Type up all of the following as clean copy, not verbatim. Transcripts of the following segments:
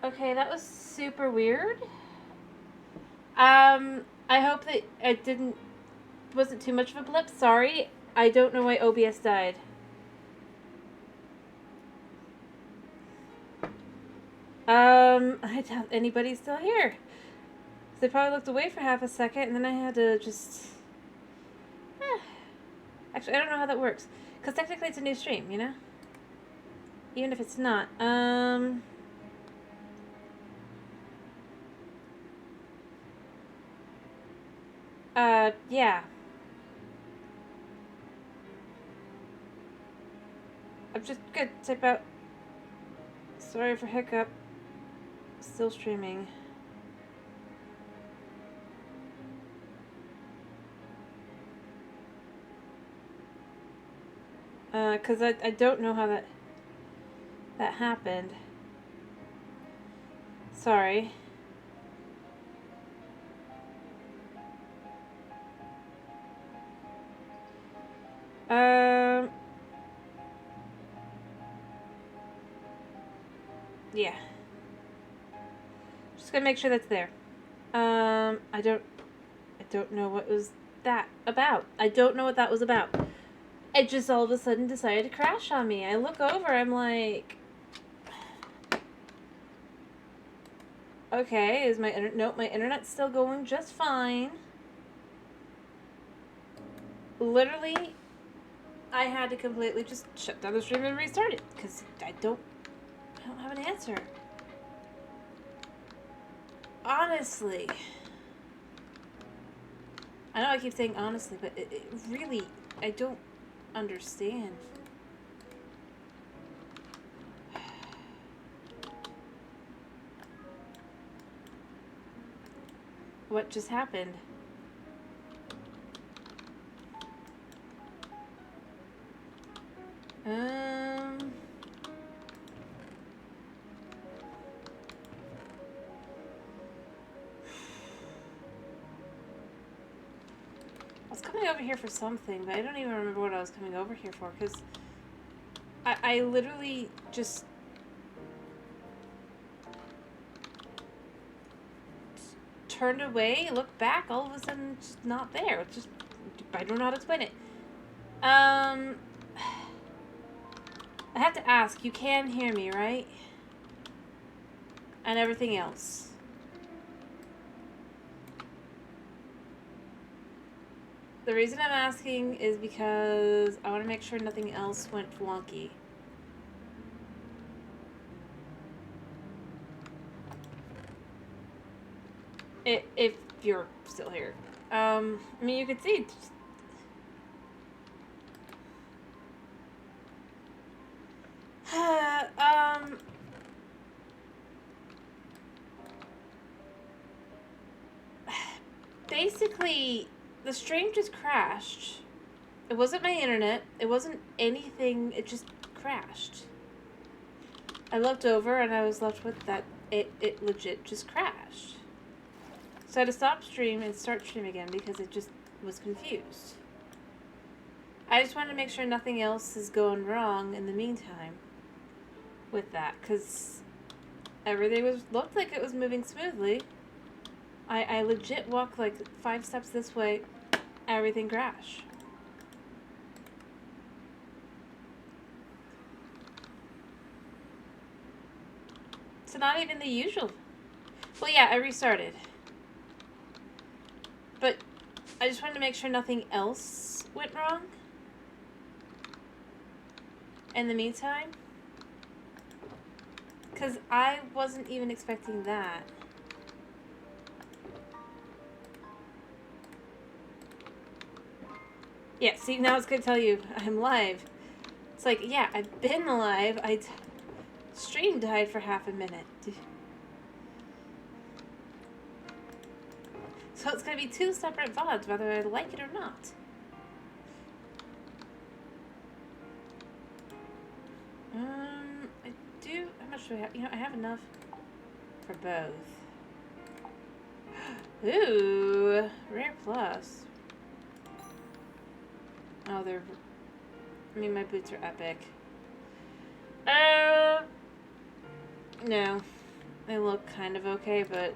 Okay, that was super weird. I hope that it wasn't too much of a blip. Sorry. I don't know why OBS died. I doubt anybody's still here. They probably looked away for half a second, and then I had to just... Actually, I don't know how that works. Because technically it's a new stream, you know? Even if it's not. Yeah. I'm just gonna type out... Sorry for hiccup. Still streaming. Because I don't know how that happened. Sorry. Yeah. Just gonna make sure that's there. I don't know what was that about. I don't know what that was about. It just all of a sudden decided to crash on me. I look over, I'm like... Okay, is my internet... Nope, my internet's still going just fine. Literally, I had to completely just shut down the stream and restart it. Because I don't have an answer. Honestly. I know I keep saying honestly, but it really... I don't understand. What just happened? I was coming over here for something, but I don't even remember what I was coming over here for, because I literally just turned away, looked back, all of a sudden it's just not there. It's just, I don't know how to explain it. I have to ask, you can hear me, right? And everything else. The reason I'm asking is because I want to make sure nothing else went wonky. If you're still here. I mean, you could see. Basically, the stream just crashed. It wasn't my internet. It wasn't anything. It just crashed. I looked over and I was left with that. It legit just crashed. So I had to stop stream and start stream again because it just was confused. I just wanted to make sure nothing else is going wrong in the meantime with that, because everything looked like it was moving smoothly. I legit walked like 5 steps this way, everything crashed. So not even the usual. Well, yeah, I restarted. But I just wanted to make sure nothing else went wrong in the meantime. Because I wasn't even expecting that. Yeah, see, now it's going to tell you I'm live. It's like, yeah, I've been alive. Stream died for half a minute. So it's going to be 2 separate VODs, whether I like it or not. I do... How much do I have? You know, I have enough for both. Ooh, Rare Plus. Oh, they're... I mean, my boots are epic. No. They look kind of okay, but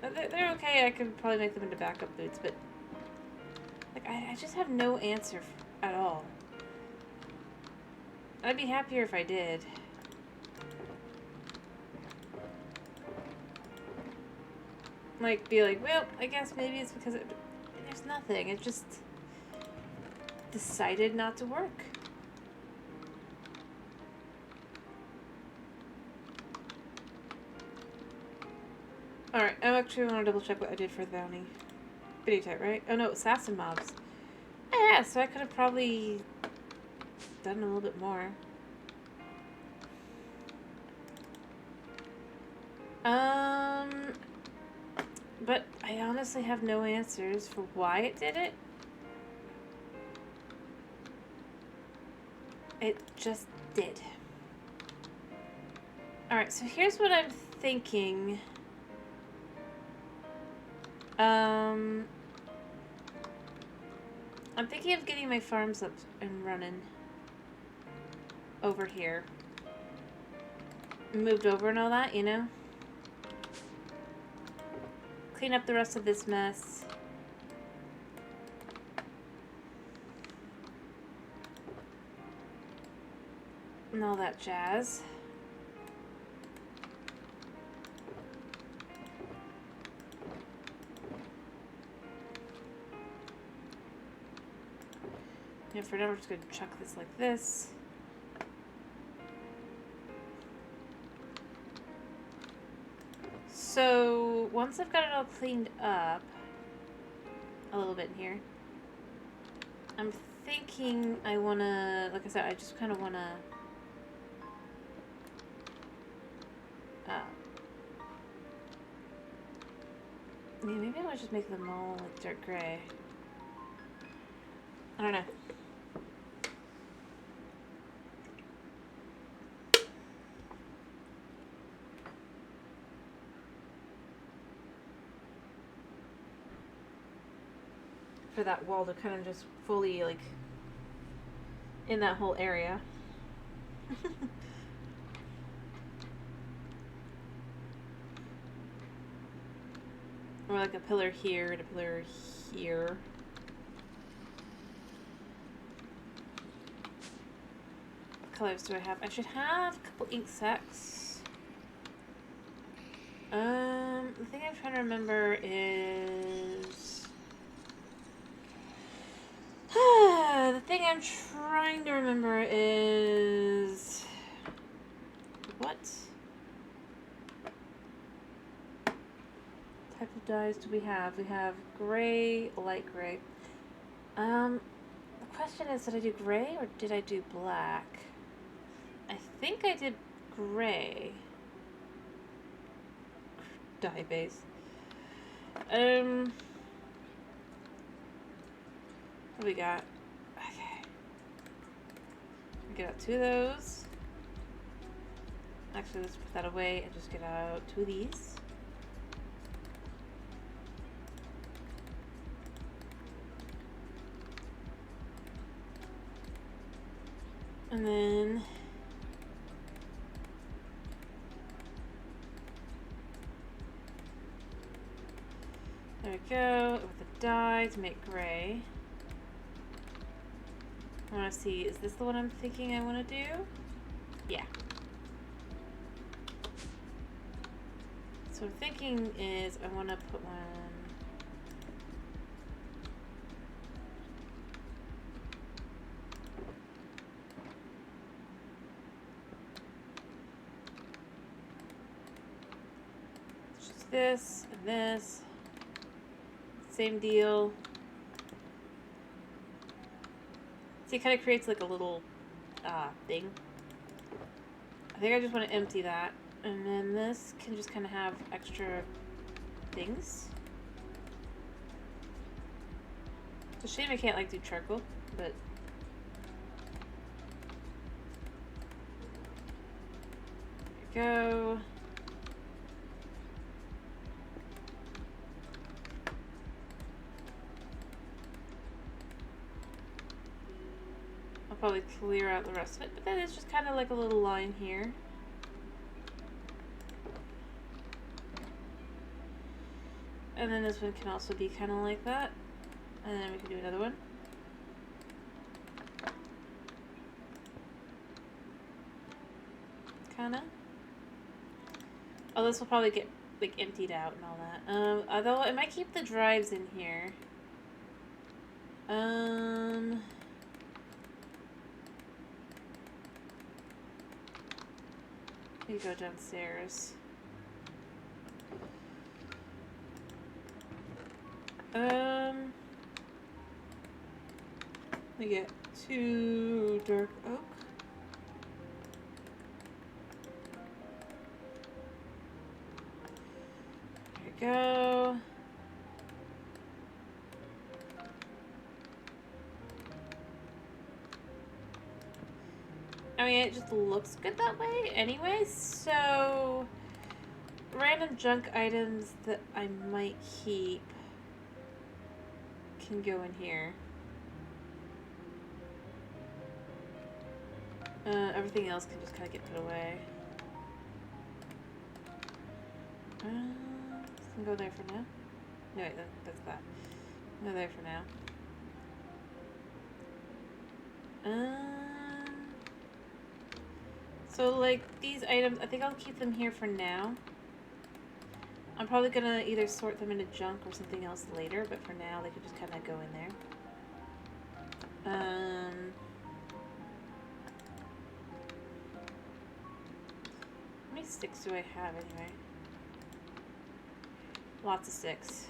they're okay. I could probably make them into backup boots, but like I just have no answer at all. I'd be happier if I did. Like, be like, well, I guess maybe it's because there's nothing. It just decided not to work. Alright, I actually want to double check what I did for the bounty. Video type, right? Oh no, assassin mobs. Yeah, so I could have probably done a little bit more. But I honestly have no answers for why it did it. It just did. Alright, so here's what I'm thinking. I'm thinking of getting my farms up and running over here. Moved over and all that, you know? Clean up the rest of this mess. And all that jazz. Yeah, for now we're just gonna chuck this like this. So once I've got it all cleaned up a little bit in here, I'm thinking I wanna, like I said, I just kind of wanna yeah, maybe I would just make them all like dark gray. I don't know. For that wall to kind of just fully, like, in that whole area. Or like a pillar here and a pillar here. What colors do I have? I should have a couple ink sacks. The thing I'm trying to remember is... the thing I'm trying to remember is... What type of dyes do we have? We have gray, light gray. The question is, did I do gray or did I do black? I think I did gray. Dye base. What do we got? Okay. Get out two of those. Actually, let's put that away and just get out two of these. And then there we go, with the dye to make gray. I want to see, is this the one I'm thinking I want to do? Yeah. So what I'm thinking is I want to put one... Just this and this. Same deal. See, it kind of creates like a little thing. I think I just want to empty that. And then this can just kind of have extra things. It's a shame I can't like do charcoal, but... There we go. I'll probably clear out the rest of it, but then it's just kind of like a little line here. And then this one can also be kind of like that. And then we can do another one. Kinda. Oh, this will probably get like emptied out and all that. Although I might keep the drives in here. You go downstairs. We get 2 dark oak. There we go. I mean, it just looks good that way anyway, so random junk items that I might keep can go in here. Everything else can just kind of get put away. This can go there for now. No, wait, that's that. Go there for now. So, like, these items, I think I'll keep them here for now. I'm probably gonna either sort them into junk or something else later, but for now, they could just kind of go in there. How many sticks do I have anyway? Lots of sticks.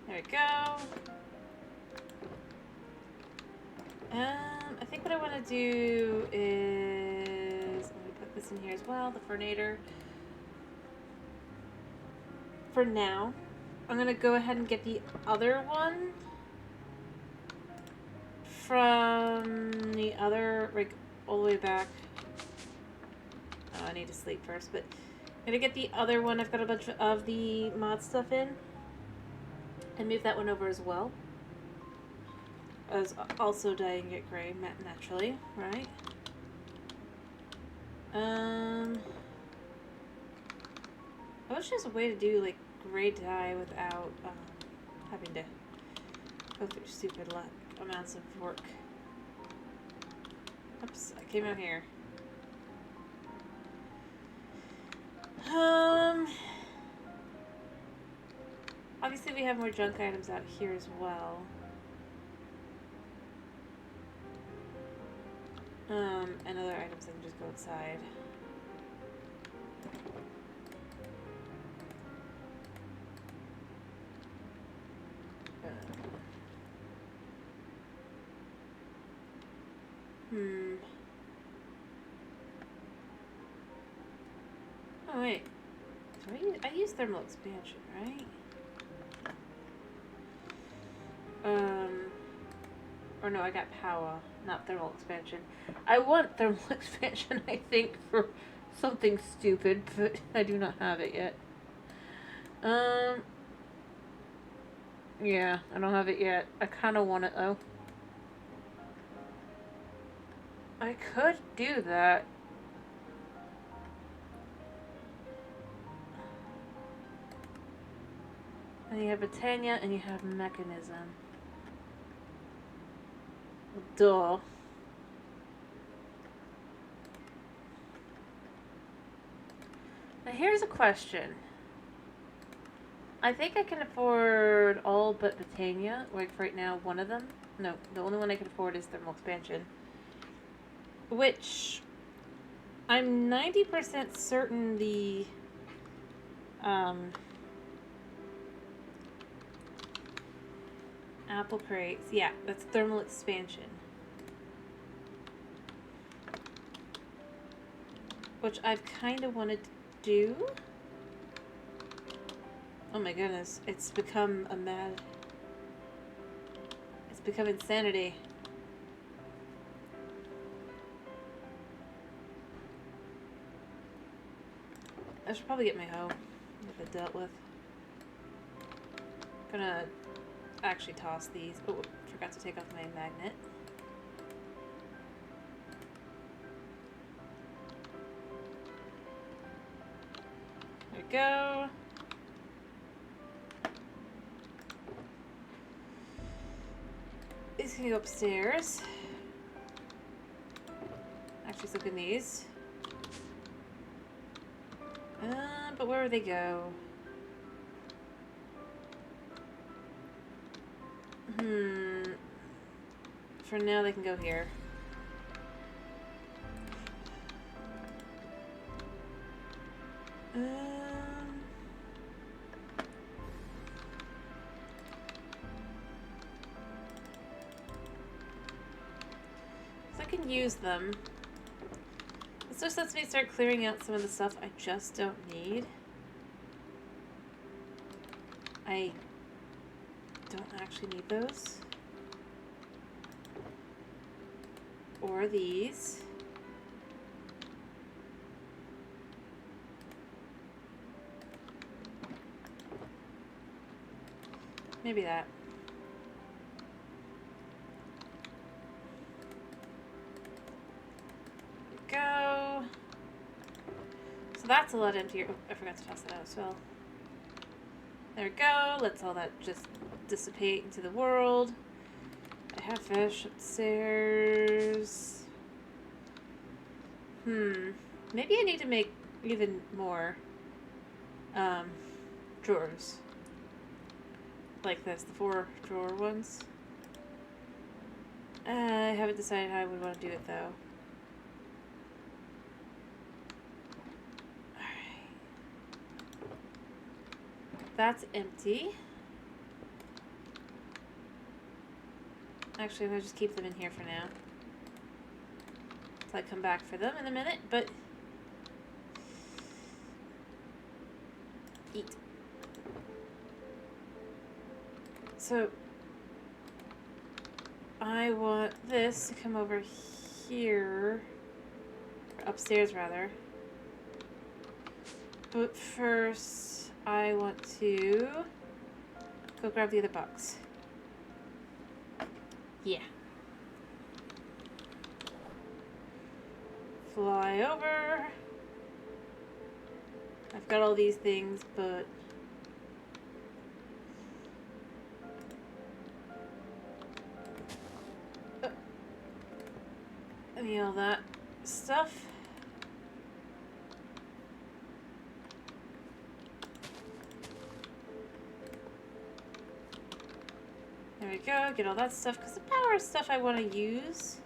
There we go. I think what I want to do is I'm gonna put this in here as well, the Fernator. For now, I'm gonna go ahead and get the other one from the other, like, all the way back. Oh, I need to sleep first, but I'm gonna get the other one. I've got a bunch of the mod stuff in, and move that one over as well. As also dyeing it gray naturally, right? I wish there's a way to do like gray dye without having to go through stupid amounts of work. Oops, I came out here. Obviously we have more junk items out here as well. And other items that can just go inside. Oh wait, I use thermal expansion, right? Or no, I got power, not thermal expansion. I want thermal expansion, I think, for something stupid, but I do not have it yet. Yeah, I don't have it yet. I kind of want it, though. I could do that. And you have Britannia, and you have Mechanism. Duh. Now here's a question. I think I can afford all but Britannia. Like right now, one of them. No, the only one I can afford is thermal expansion. Which I'm 90% certain the apple crates. Yeah, that's thermal expansion. Which I've kind of wanted to do. Oh my goodness, it's become it's become insanity. I should probably get my hoe. Get that dealt with. Gonna actually toss these. Oh, forgot to take off my magnet. There we go. These can go upstairs. Actually, let's look in these. But where would they go? For now, they can go here. So I can use them. This just lets me start clearing out some of the stuff I just don't need. I don't actually need those. Or these. Maybe that. Go. So that's a lot emptier. Oh, I forgot to toss that out as well. There we go. Let's all that just dissipate into the world. I have fish upstairs. Maybe I need to make even more drawers. Like this, the 4 drawer ones. I haven't decided how I would want to do it though. Alright. That's empty. Actually, I'm going to just keep them in here for now. Until I come back for them in a minute, but... Eat. So... I want this to come over here. Or upstairs, rather. But first, I want to... go grab the other box. Yeah. Fly over. I've got all these things, but... I need all that stuff. There we go, get all that stuff, because the power stuff I want to use.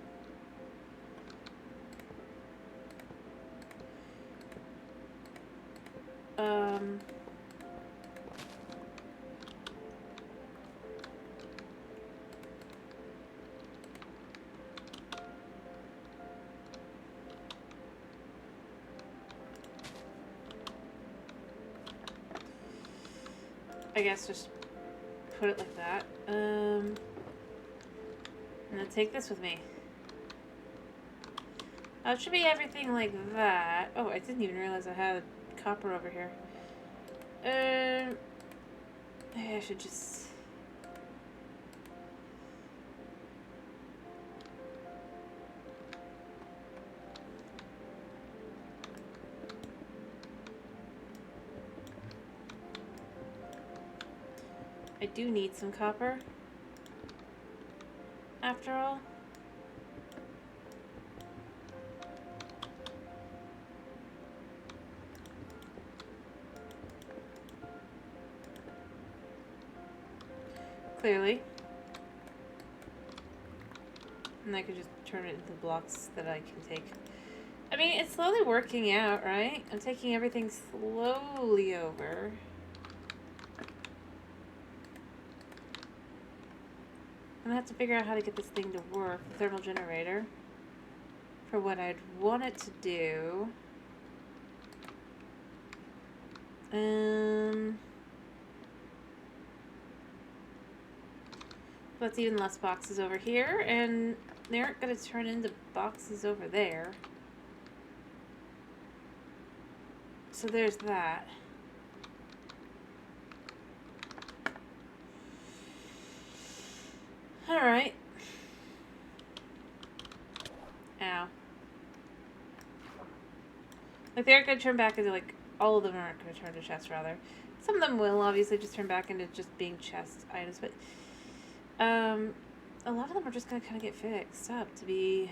I guess just put it like that. And then take this with me. Oh, it should be everything like that. Oh, I didn't even realize I had copper over here. Maybe I should just... I do need some copper, after all. Clearly. And I could just turn it into blocks that I can take. I mean, it's slowly working out, right? I'm taking everything slowly over. I'm gonna have to figure out how to get this thing to work, the thermal generator, for what I'd want it to do. That's even less boxes over here, and they aren't gonna turn into boxes over there. So there's that. Alright. Ow. Like, they're gonna turn back into, like, all of them aren't gonna turn to chests, rather. Some of them will, obviously, just turn back into just being chest items, but... a lot of them are just gonna kind of get fixed up to be...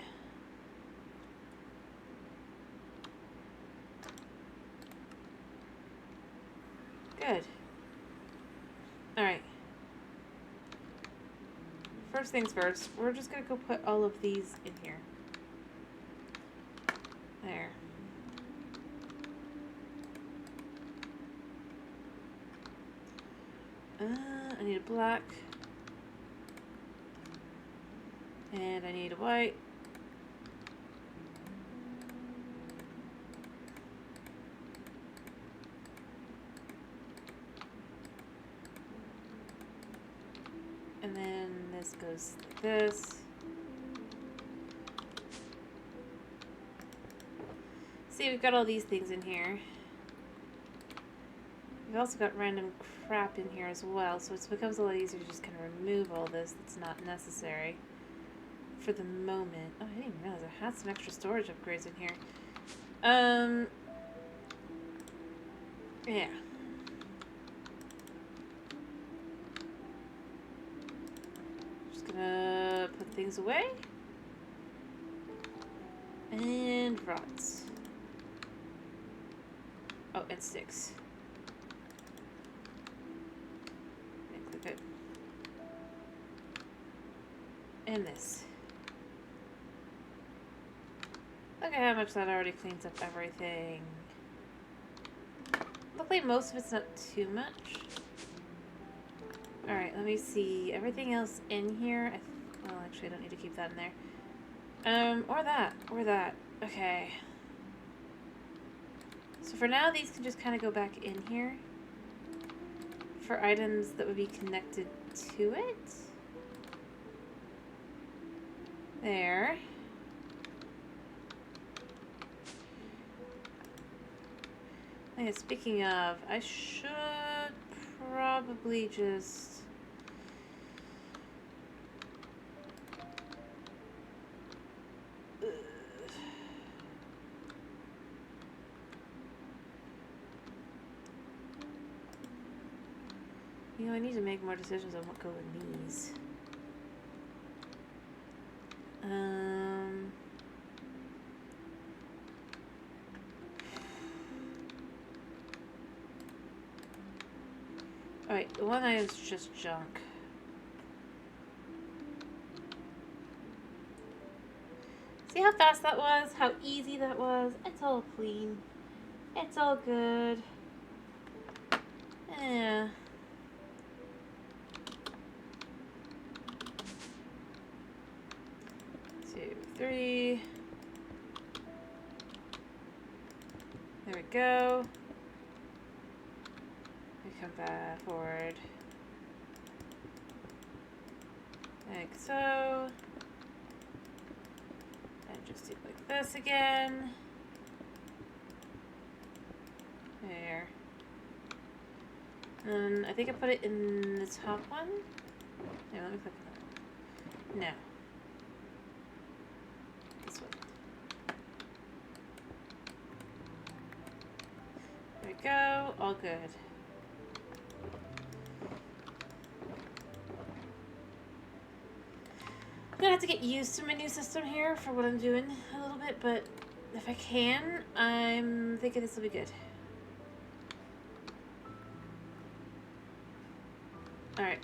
good. Alright. First things first, we're just gonna go put all of these in here. There. I need a black. And I need a white. And then this goes like this. See, we've got all these things in here. We've also got random crap in here as well, so it becomes a lot easier to just kind of remove all this that's not necessary for the moment. Oh, I didn't even realize I had some extra storage upgrades in here. Yeah. Just gonna put things away. And rods. Oh, and sticks. And click it. And this. Look at how much that already cleans up everything. Luckily, most of it's not too much. Alright, let me see. Everything else in here. Well, actually, I don't need to keep that in there. Or that. Or that. Okay. So for now, these can just kind of go back in here. For items that would be connected to it. There. Okay, speaking of, I should probably just... You know, I need to make more decisions on what go in these. Alright, the one item's just junk. See how fast that was? How easy that was? It's all clean. It's all good. Yeah. Two, three. There we go. We come back forward. Like so. And just do it like this again. There. I think I put it in the top one. Yeah, let me click on that. No. This one. There we go. All good. I'm gonna have to get used to my new system here for what I'm doing a little bit, but if I can, I'm thinking this will be good. Alright.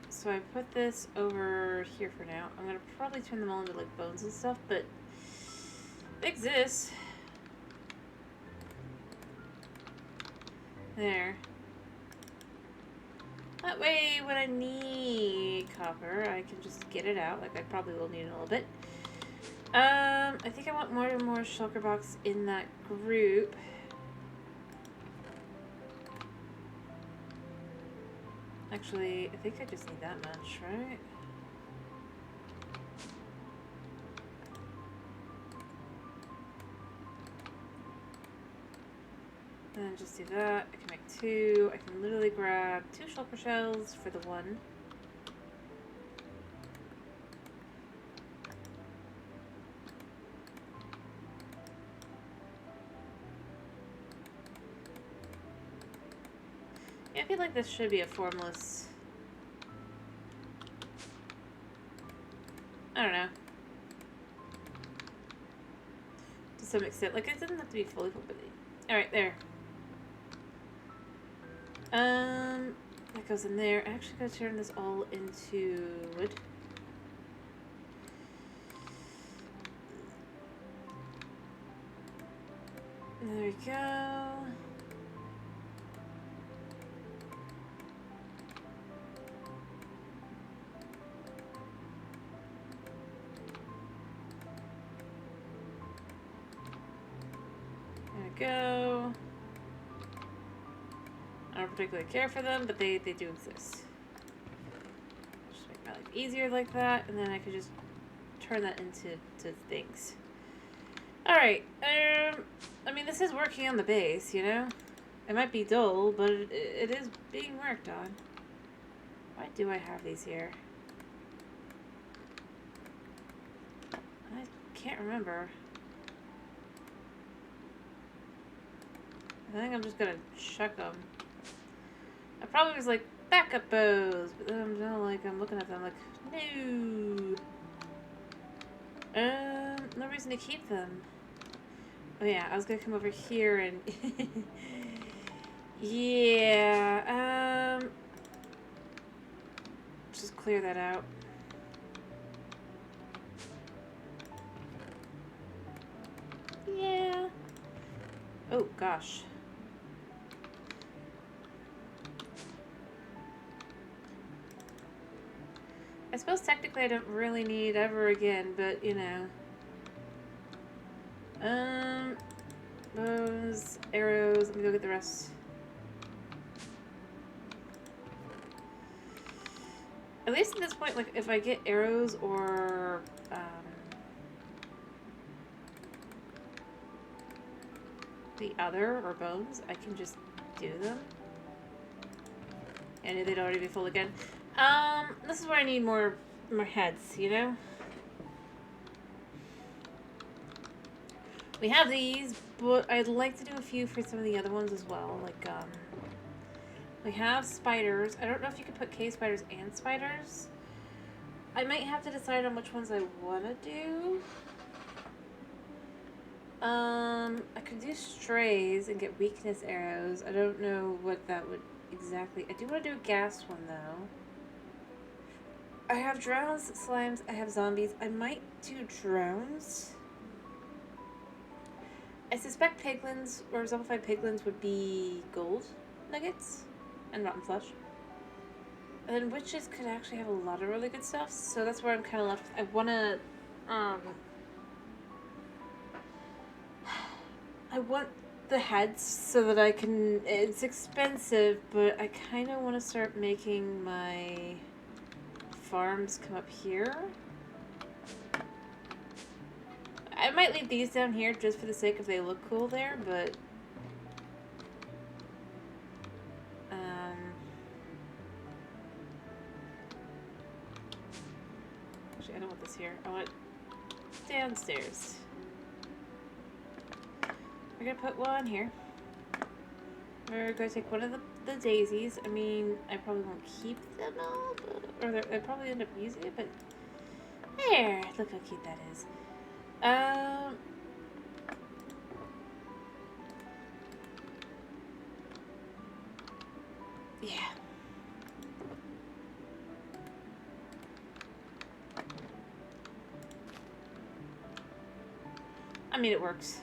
So I put this over here for now. I'm gonna probably turn them all into like bones and stuff, but it exists. There. That way, when I need copper, I can just get it out. Like, I probably will need it in a little bit. I think I want more and more shulker box in that group. Actually, I think I just need that much, right? And just do that. I can make two. I can literally grab 2 shulker shells for the one. Yeah, I feel like this should be a formless I don't know. To some extent. Like, it doesn't have to be fully full, but... Alright, there. That goes in there. I actually gotta turn this all into wood. There we go. There we go. I don't particularly care for them, but they do exist. Just make my life easier like that, and then I could just turn that into things. Alright, I mean, this is working on the base, you know? It might be dull, but it is being worked on. Why do I have these here? I can't remember. I think I'm just gonna chuck them. I probably was like, backup bows, but then I'm just like, I'm looking at them like, no. No reason to keep them. Oh yeah, I was gonna come over here and yeah, just clear that out. Yeah. Oh gosh. I suppose technically I don't really need ever again, but you know. Bows, arrows, let me go get the rest. At least at this point, like, if I get arrows or, the other, or bones, I can just do them. And they'd already be full again. This is where I need more heads, you know? We have these, but I'd like to do a few for some of the other ones as well. Like, we have spiders. I don't know if you could put cave spiders and spiders. I might have to decide on which ones I want to do. I could do strays and get weakness arrows. I don't know what that would exactly... I do want to do a gas one, though. I have drones, slimes, I have zombies. I might do drones. I suspect piglins, or zombified piglins, would be gold nuggets and rotten flesh. And then witches could actually have a lot of really good stuff, so that's where I'm kind of left. I want to, I want the heads so that I can, it's expensive, but I kind of want to start making my farms come up here. I might leave these down here just for the sake of they look cool there, but actually I don't want this here. I want it downstairs. We're gonna put one here. We're gonna take one of the daisies. I mean, I probably won't keep them all, but, or I probably end up using it, but there, look how cute that is. Yeah. I mean, it works.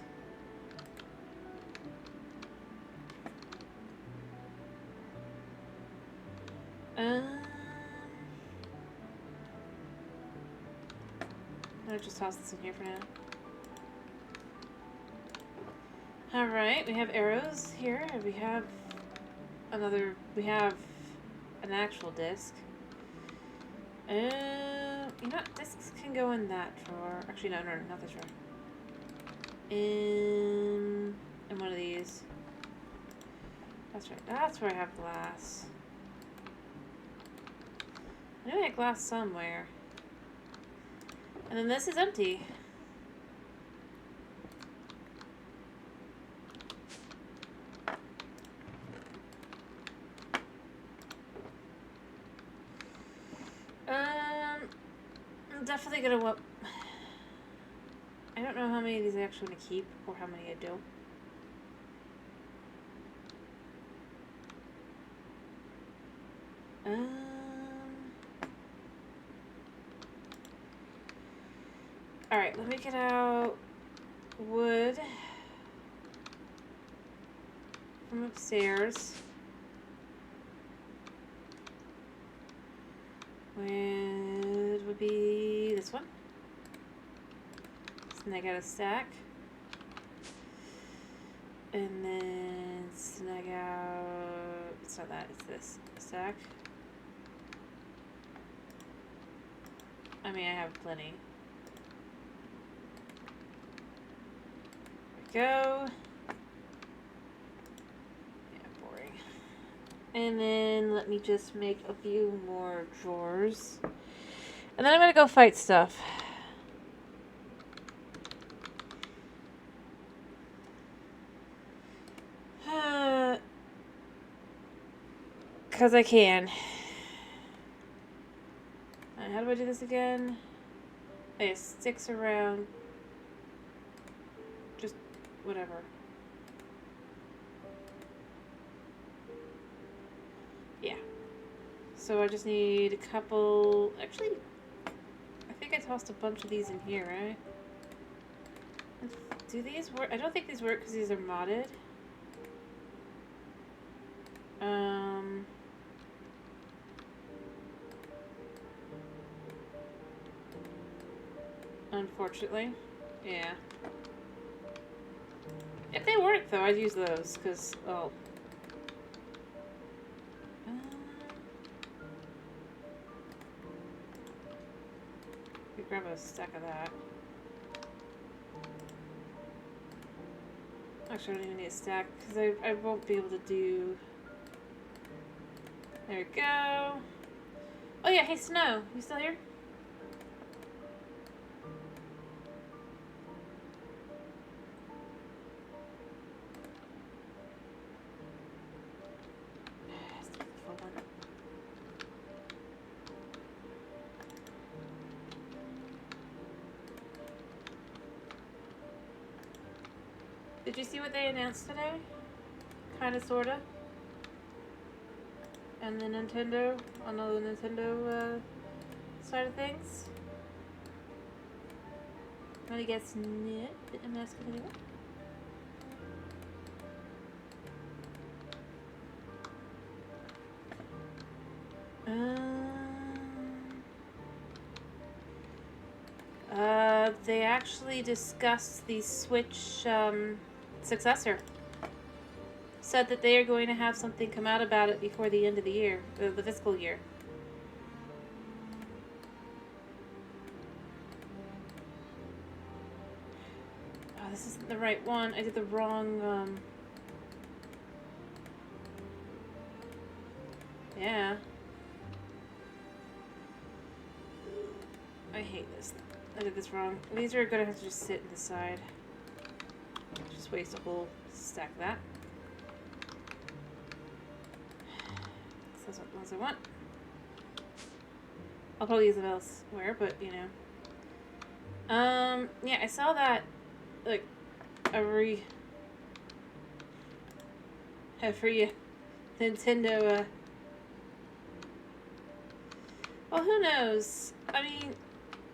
I'll just toss this in here for now. Alright, we have arrows here, and we have an actual disc. You know what? Discs can go in that drawer. Actually, no, not this drawer. In one of these. That's right. That's where I have glass. I know I had glass somewhere. And then this is empty. definitely gonna want... I don't know how many of these I actually want to keep or how many I don't. Alright, let me get out wood from upstairs. Wood would be this one. And I got a stack. And then snag out... It's not that, it's this. Stack. I mean, I have plenty. There we go. Yeah, boring. And then let me just make a few more drawers. And then I'm gonna go fight stuff. Because I can. How do I do this again? It sticks around. Just whatever. Yeah. So I just need a couple. Actually, I think I tossed a bunch of these in here, right? Do these work? I don't think these work because these are modded. Unfortunately. Yeah. If they work, though, I'd use those, because, oh. We grab a stack of that. Actually, I don't even need a stack, because I won't be able to do... There we go. Oh yeah, hey Snow, you still here? Did you see what they announced today? Kinda, sorta. And the Nintendo, on the Nintendo side of things. Want to guess Nip? I'm asking anyone. They actually discussed the Switch successor. Said that they are going to have something come out about it before the end of the year, the fiscal year. Oh, this isn't the right one. I did the wrong, yeah. I hate this. I did this wrong. These are gonna have to just sit in the side. Just waste a whole stack of that. That's what ones I want. I'll probably use them elsewhere, but you know. Yeah, I saw that like every Nintendo. Well, who knows? I mean,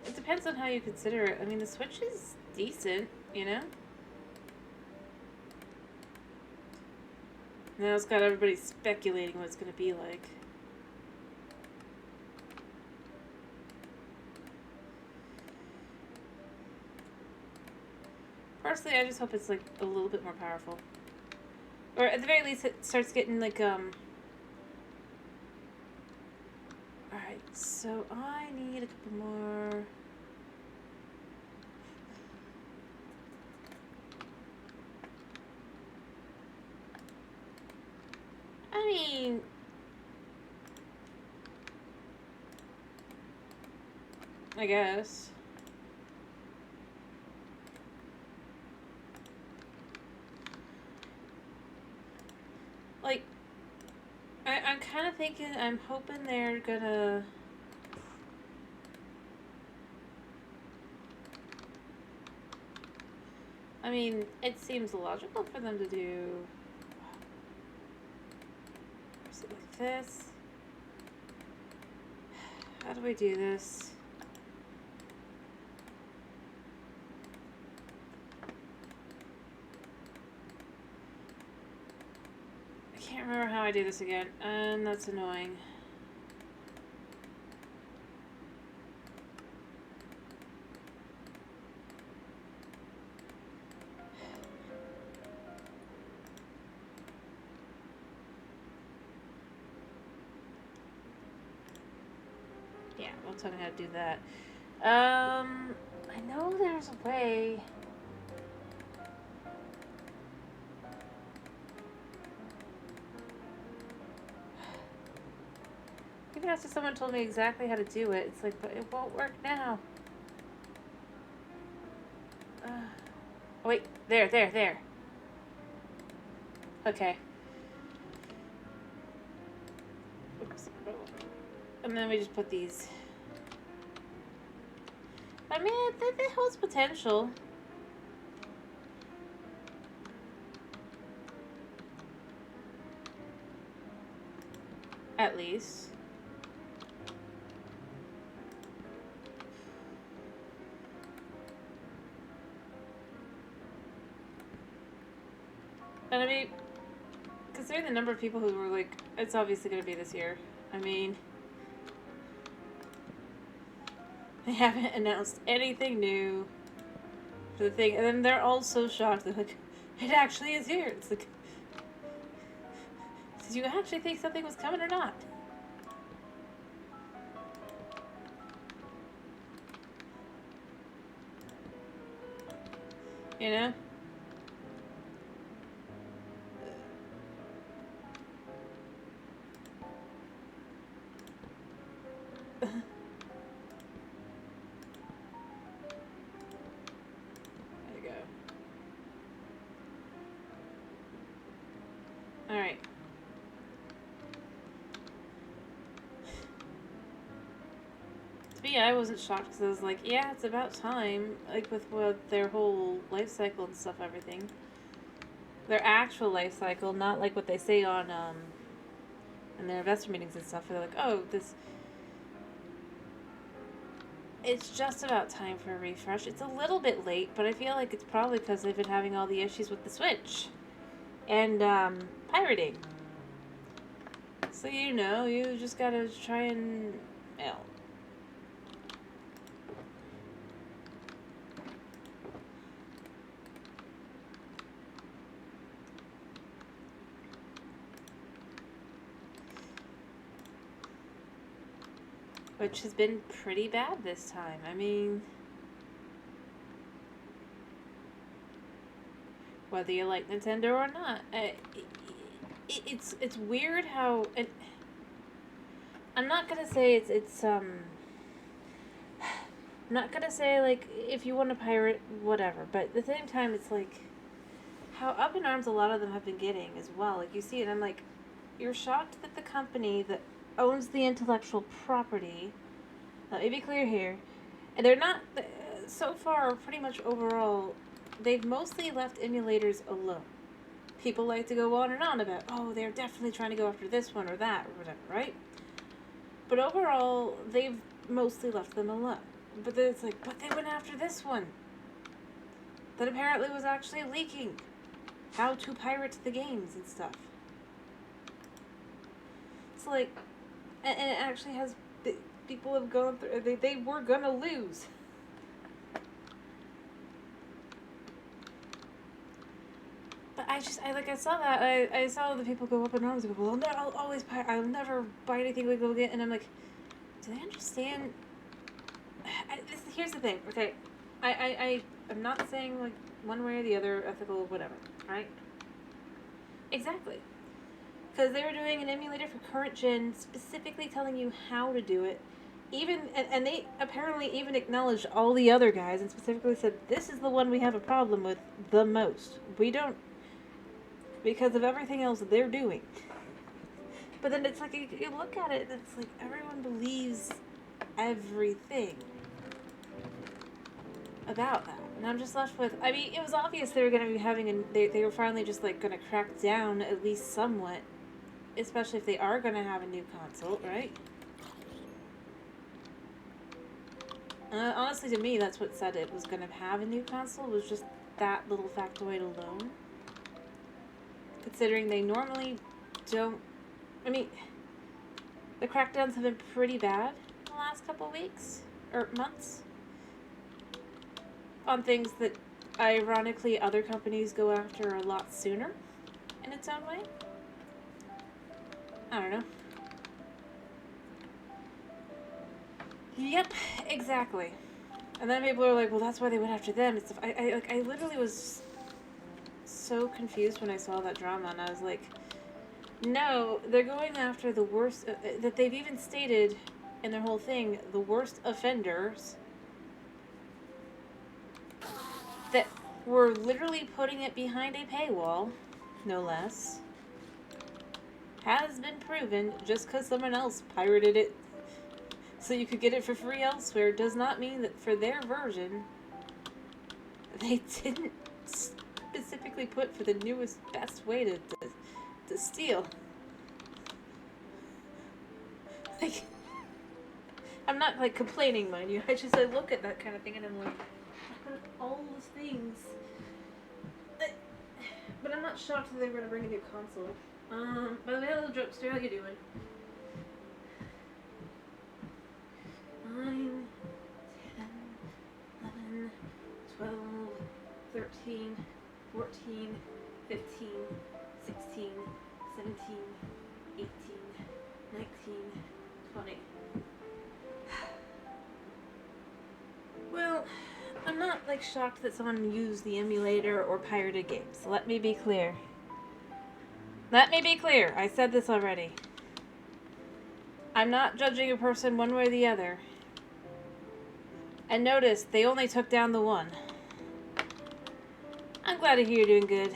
it depends on how you consider it. I mean, the Switch is decent, you know. Now it's got everybody speculating what it's going to be like. Personally, I just hope it's like a little bit more powerful. Or at the very least, it starts getting like, Alright, so I need a couple more... I mean... I guess. Like, I'm kind of thinking, I'm hoping they're gonna... I mean, it seems logical for them to do like this. How do we do this? I can't remember how I do this again, and that's annoying. Yeah, we'll tell me how to do that. I know there's a way. Even after someone told me exactly how to do it, it's like, but it won't work now. Oh, wait, there. Okay. Oops. And then we just put these. I mean, it holds potential. At least. And I mean, considering the number of people who were like, it's obviously going to be this year. I mean, they haven't announced anything new for the thing. And then they're all so shocked. They're like, it actually is here. It's like, did you actually think something was coming or not? You know? There you go. Alright. To me, I wasn't shocked because I was like, yeah, it's about time. Like, with their whole life cycle and stuff, everything. Their actual life cycle, not like what they say on, in their investor meetings and stuff. They're like, oh, this... It's just about time for a refresh. It's a little bit late, but I feel like it's probably because they've been having all the issues with the Switch. And, pirating. So, you know, you just gotta try and... Well, which has been pretty bad this time. I mean, whether you like Nintendo or not, it's weird how I'm not gonna say I'm not gonna say like if you want to pirate whatever, but at the same time it's like how up in arms a lot of them have been getting as well. Like you see it, I'm like, you're shocked that the company that owns the intellectual property. Let me be clear here. And they're not, so far, pretty much overall, they've mostly left emulators alone. People like to go on and on about, oh, they're definitely trying to go after this one or that or whatever, right? But overall, they've mostly left them alone. But then it's like, but they went after this one that apparently was actually leaking how to pirate the games and stuff. It's like, and it actually has, people have gone through, they were gonna lose. But I saw that, I saw the people go up in arms and go, well, I'll always I'll never buy anything legal again. And I'm like, do they understand? Here's the thing, okay? I'm not saying like one way or the other, ethical, whatever, right? Exactly. Because they were doing an emulator for current gen, specifically telling you how to do it. And they apparently even acknowledged all the other guys and specifically said, this is the one we have a problem with the most. We don't, because of everything else they're doing. But then it's like, you look at it, and it's like, everyone believes everything about that. And I'm just left with, I mean, it was obvious they were going to be having they were finally just like going to crack down at least somewhat, especially if they are going to have a new console, right? Honestly, to me, that's what said it was going to have a new console, was just that little factoid alone. Considering they normally don't, I mean, the crackdowns have been pretty bad in the last couple weeks, or months, on things that ironically other companies go after a lot sooner in its own way. I don't know. Yep, exactly. And then people are like, well, that's why they went after them. It's, I literally was so confused when I saw that drama, and I was like, no, they're going after the worst, that they've even stated in their whole thing, the worst offenders that were literally putting it behind a paywall, no less, has been proven. Just because someone else pirated it so you could get it for free elsewhere does not mean that for their version, they didn't specifically put for the newest, best way to steal. Like, I'm not, like, complaining, mind you. I look at that kind of thing and I'm like, all those things. But I'm not shocked that they were going to bring a new console. By the way, hello, Jokester, how you doing? 9, 10, 11, 12, 13, 14, 15, 16, 17, 18, 19, 20. Well, I'm not, like, shocked that someone used the emulator or pirated games. Let me be clear. Let me be clear. I said this already. I'm not judging a person one way or the other. And notice, they only took down the one. I'm glad to hear you're doing good.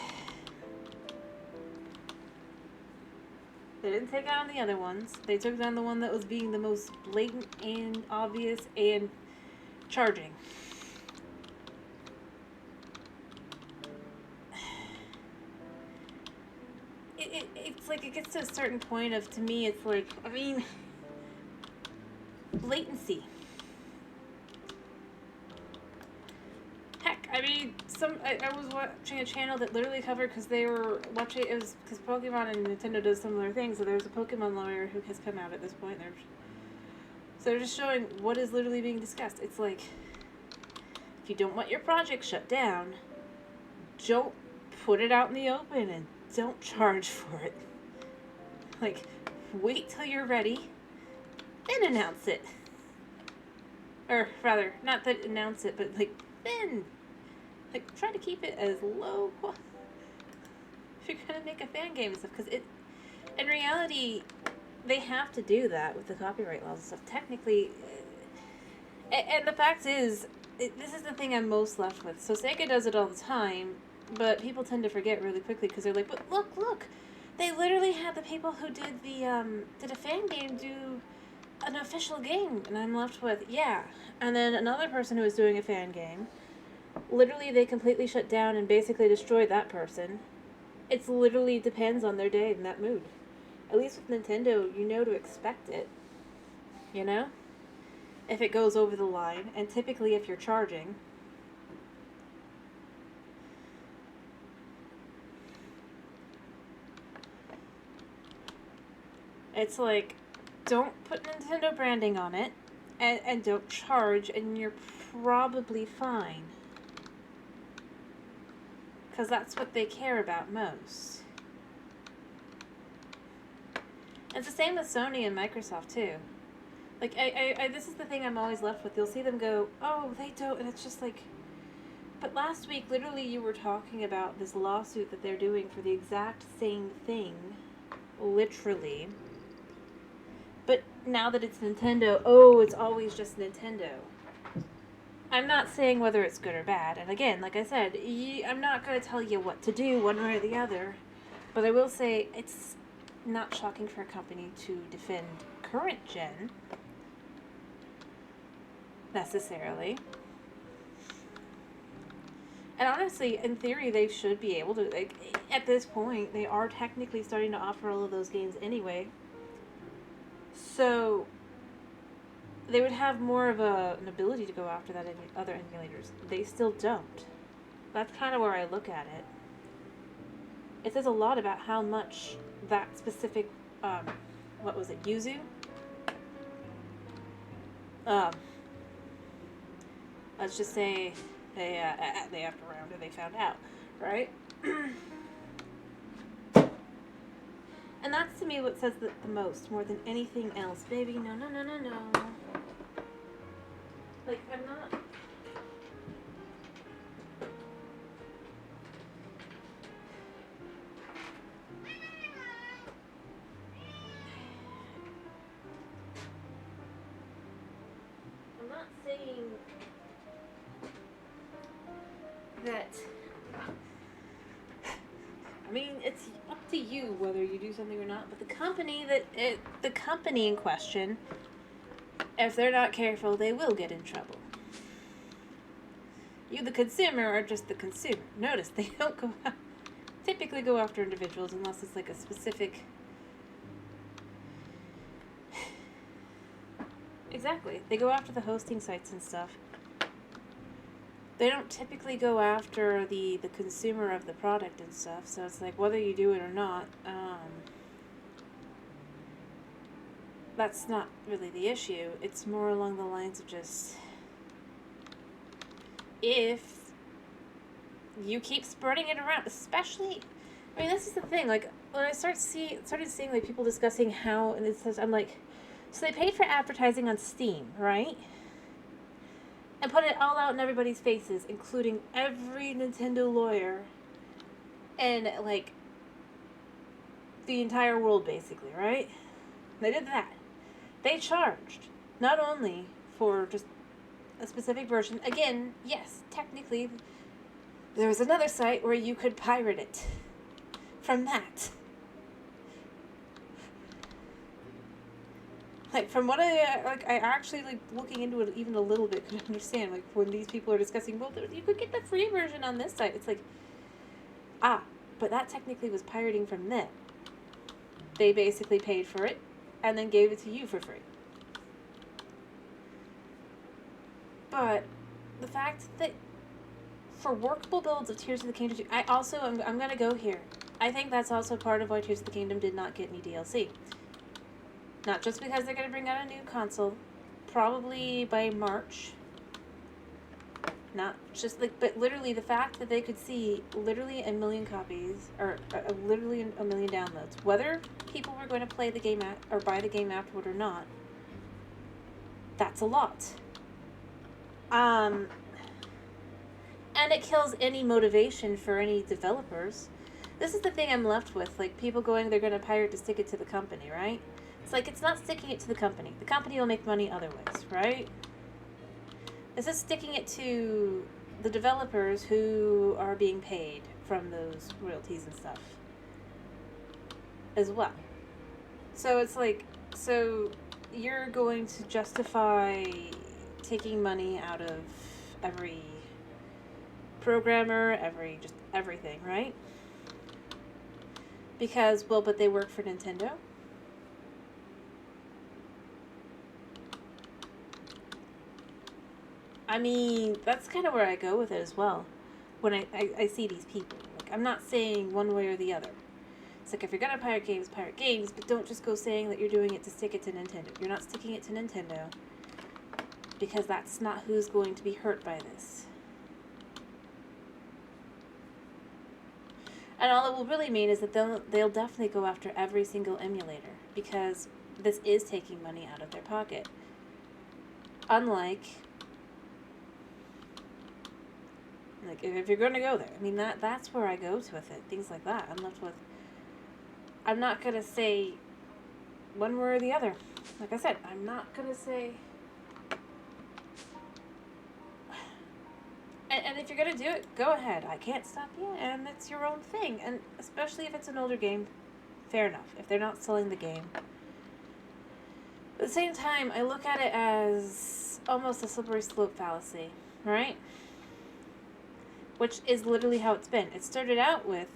They didn't take down the other ones. They took down the one that was being the most blatant and obvious and charging. It's like, it gets to a certain point of, to me, it's like, I mean, latency. Heck, I mean, I was watching a channel that literally covered, because they were watching, it was, because Pokemon and Nintendo does similar things, so there's a Pokemon lawyer who has come out at this point, so they're just showing what is literally being discussed. It's like, if you don't want your project shut down, don't put it out in the open and don't charge for it. Like, wait till you're ready, then announce it. Or rather, not that announce it, but like, then, like, try to keep it as low quality if you're gonna make a fan game and stuff, because it, in reality, they have to do that with the copyright laws and stuff. Technically, and the fact is, this is the thing I'm most left with. So Sega does it all the time, but people tend to forget really quickly because they're like, but look, they literally had the people who did did a fan game do an official game, and I'm left with, yeah. And then another person who was doing a fan game, literally they completely shut down and basically destroyed that person. It's literally depends on their day and that mood. At least with Nintendo, you know to expect it. You know? If it goes over the line, and typically if you're charging. It's like, don't put Nintendo branding on it, and don't charge, and you're probably fine. Because that's what they care about most. It's the same with Sony and Microsoft, too. Like, this is the thing I'm always left with. You'll see them go, oh, they don't, and it's just like, but last week, literally, you were talking about this lawsuit that they're doing for the exact same thing. Literally. But now that it's Nintendo, oh, it's always just Nintendo. I'm not saying whether it's good or bad. And again, like I said, I'm not going to tell you what to do one way or the other. But I will say it's not shocking for a company to defend current gen, necessarily. And honestly, in theory, they should be able to. Like, at this point, they are technically starting to offer all of those games anyway. So they would have more of an ability to go after that in other emulators. They still don't. That's kind of where I look at it. It says a lot about how much that specific, what was it, Yuzu? Um, let's just say they after round and they found out, right? And that's to me what says the most, more than anything else. Baby, no. Like, I'm not. I'm not saying that. I mean, it's up to you whether you do something or not. But the company in question, if they're not careful, they will get in trouble. You, the consumer, are just the consumer. Notice they don't typically go after individuals unless it's like a specific. Exactly, they go after the hosting sites and stuff. They don't typically go after the consumer of the product and stuff. So it's like, whether you do it or not, that's not really the issue. It's more along the lines of just, if you keep spreading it around, especially, I mean, this is the thing, like, when I started seeing like people discussing how, and it says, I'm like, so they paid for advertising on Steam, right? And put it all out in everybody's faces, including every Nintendo lawyer and, like, the entire world, basically, right? They did that. They charged, not only for just a specific version. Again, yes, technically, there was another site where you could pirate it from that. Like, from what I actually, like, looking into it even a little bit, could understand, like, when these people are discussing, well, you could get the free version on this site. It's like, but that technically was pirating from them. They basically paid for it, and then gave it to you for free. But the fact that for workable builds of Tears of the Kingdom 2, I'm going to go here. I think that's also part of why Tears of the Kingdom did not get any DLC. Not just because they're going to bring out a new console, probably by March. Not just like, but literally the fact that they could see literally 1 million copies, or literally 1 million downloads, whether people were going to play the game or buy the game afterward or not, that's a lot. And it kills any motivation for any developers. This is the thing I'm left with, like, people going, they're going to pirate to stick it to the company, right? It's like, it's not sticking it to the company. The company will make money other ways, right? This is sticking it to the developers who are being paid from those royalties and stuff as well. So it's like, so you're going to justify taking money out of every programmer, just everything, right? Because, well, but they work for Nintendo. I mean, that's kind of where I go with it as well. When I see these people. Like, I'm not saying one way or the other. It's like, if you're gonna pirate games, but don't just go saying that you're doing it to stick it to Nintendo. You're not sticking it to Nintendo, because that's not who's going to be hurt by this. And all it will really mean is that they'll definitely go after every single emulator, because this is taking money out of their pocket. Unlike, like, if you're going to go there, I mean, that's where I go with it. Things like that. I'm left with, I'm not going to say one way or the other. Like I said, I'm not going to say, and if you're going to do it, go ahead. I can't stop you, and it's your own thing. And especially if it's an older game, fair enough. If they're not selling the game. But at the same time, I look at it as almost a slippery slope fallacy, right? which is literally how it's been. It started out with,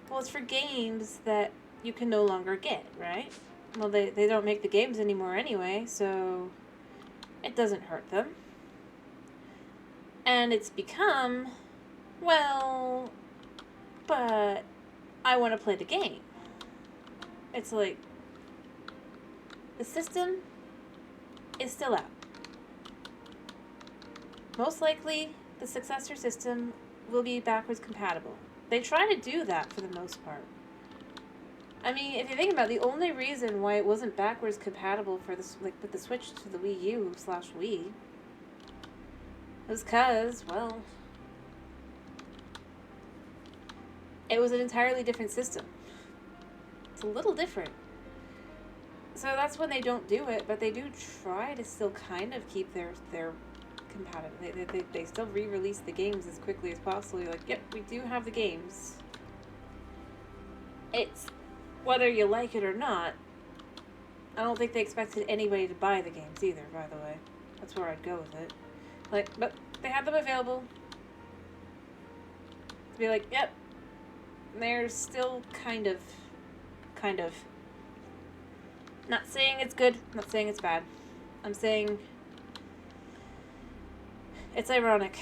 well, it's for games that you can no longer get, right? Well, they don't make the games anymore anyway, so it doesn't hurt them. And it's become, well, but I want to play the game. It's like, the system is still out. Most likely, the successor system will be backwards compatible. They try to do that for the most part. I mean, if you think about it, the only reason why it wasn't backwards compatible for this, like with the Switch to the Wii U / Wii, was because, well, it was an entirely different system. It's a little different. So that's when they don't do it, but they do try to still kind of keep their compatible. They still re-release the games as quickly as possible. You're like, yep, we do have the games. It's whether you like it or not. I don't think they expected anybody to buy the games either, by the way. That's where I'd go with it. Like, but they had them available. To be like, yep, they're still kind of. Not saying it's good, not saying it's bad. I'm saying it's ironic.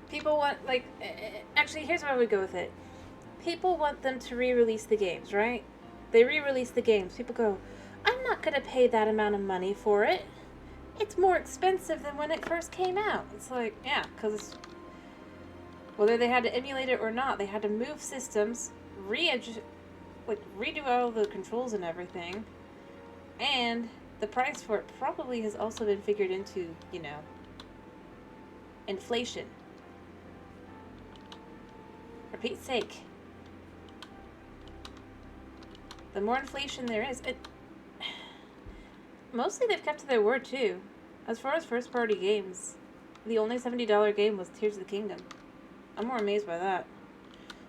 People want, like, actually, here's where I would go with it. People want them to re-release the games, right? They re-release the games. People go, I'm not going to pay that amount of money for it. It's more expensive than when it first came out. It's like, yeah, because whether they had to emulate it or not, they had to move systems, redo all the controls and everything, and the price for it probably has also been figured into, inflation. For Pete's sake. The more inflation there is, mostly they've kept to their word too. As far as first-party games, the only $70 game was Tears of the Kingdom. I'm more amazed by that.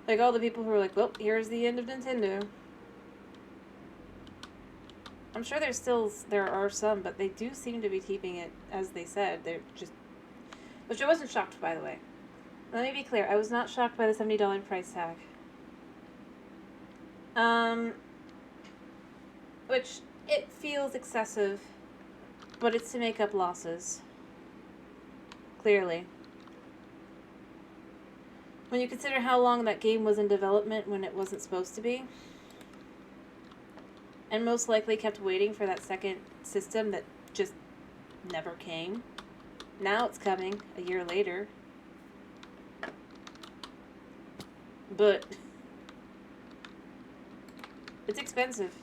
Like all the people who are like, well, here's the end of Nintendo. I'm sure there are some, but they do seem to be keeping it as they said. They're just, which I wasn't shocked, by the way. Let me be clear, I was not shocked by the $70 price tag. Which, it feels excessive, but it's to make up losses. Clearly. When you consider how long that game was in development when it wasn't supposed to be, and most likely kept waiting for that second system that just never came. Now it's coming, a year later. But it's expensive.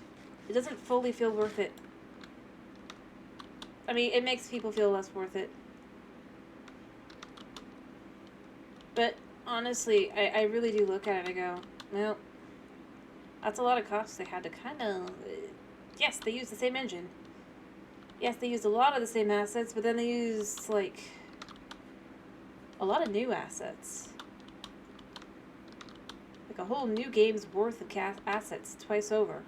It doesn't fully feel worth it. I mean, it makes people feel less worth it. But honestly, I really do look at it and I go, well, that's a lot of costs they had to kind of... Yes, they used the same engine. Yes, they used a lot of the same assets, but then they used, like, a lot of new assets. Like a whole new game's worth of assets twice over.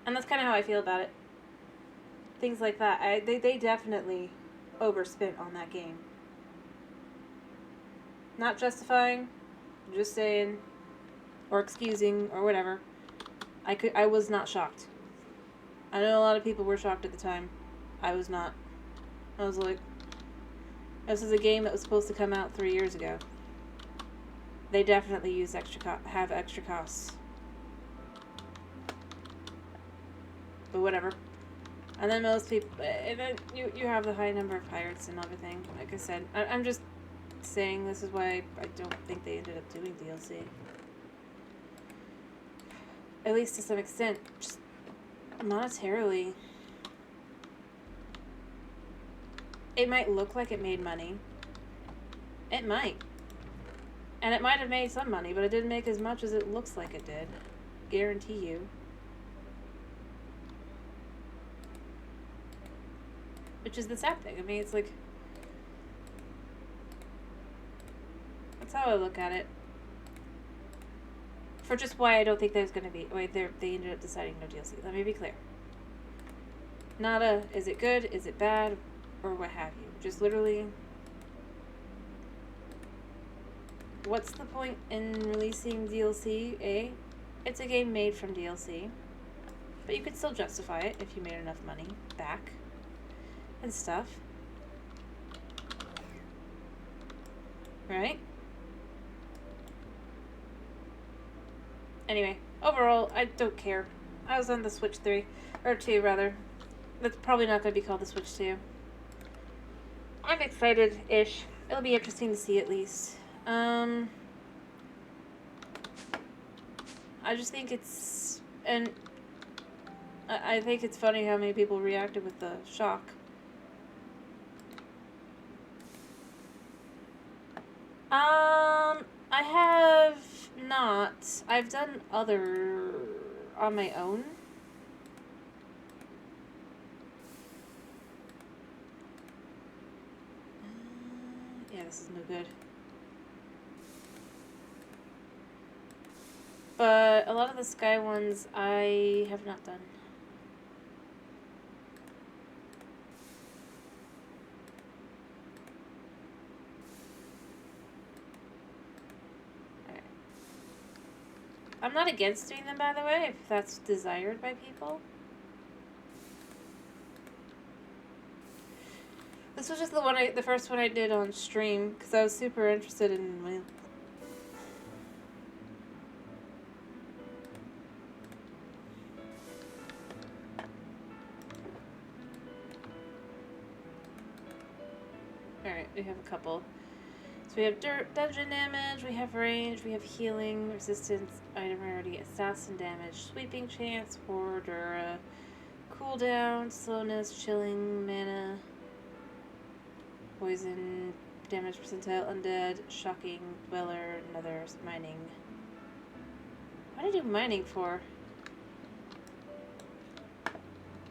And that's kind of how I feel about it. Things like that. They definitely overspent on that game. Not justifying, just saying, or excusing, or whatever. I was not shocked. I know a lot of people were shocked at the time. I was not. I was like, this is a game that was supposed to come out 3 years ago. They definitely use have extra costs. But whatever. And then most people, and then you have the high number of pirates and everything. Like I said, I'm just saying this is why I don't think they ended up doing DLC. At least to some extent, just monetarily. It might look like it made money. It might. And it might have made some money, but it didn't make as much as it looks like it did. Guarantee you. Which is the sad thing. I mean, it's like... That's how I look at it. For just why I don't think there's going to be... Wait, they ended up deciding no DLC. Let me be clear. Not a, is it good, is it bad, or what have you. Just literally... What's the point in releasing DLC? A, it's a game made from DLC. But you could still justify it if you made enough money back. And stuff. Right? Anyway, overall, I don't care. I was on the Switch 3. Or 2, rather. That's probably not going to be called the Switch 2. I'm excited-ish. It'll be interesting to see, at least. I just think it's... And I think it's funny how many people reacted with the shock. I have not. I've done other on my own. Yeah, this is no good. But a lot of the Sky ones I have not done. I'm not against doing them, by the way, if that's desired by people. This was just the first one I did on stream, because I was super interested in my... Alright, we have a couple. So we have dungeon damage, we have range, we have healing, resistance, item rarity, assassin damage, sweeping chance, Hordura, cooldown, slowness, chilling, mana, poison, damage percentile, undead, shocking, dweller, another, mining. What did I do mining for?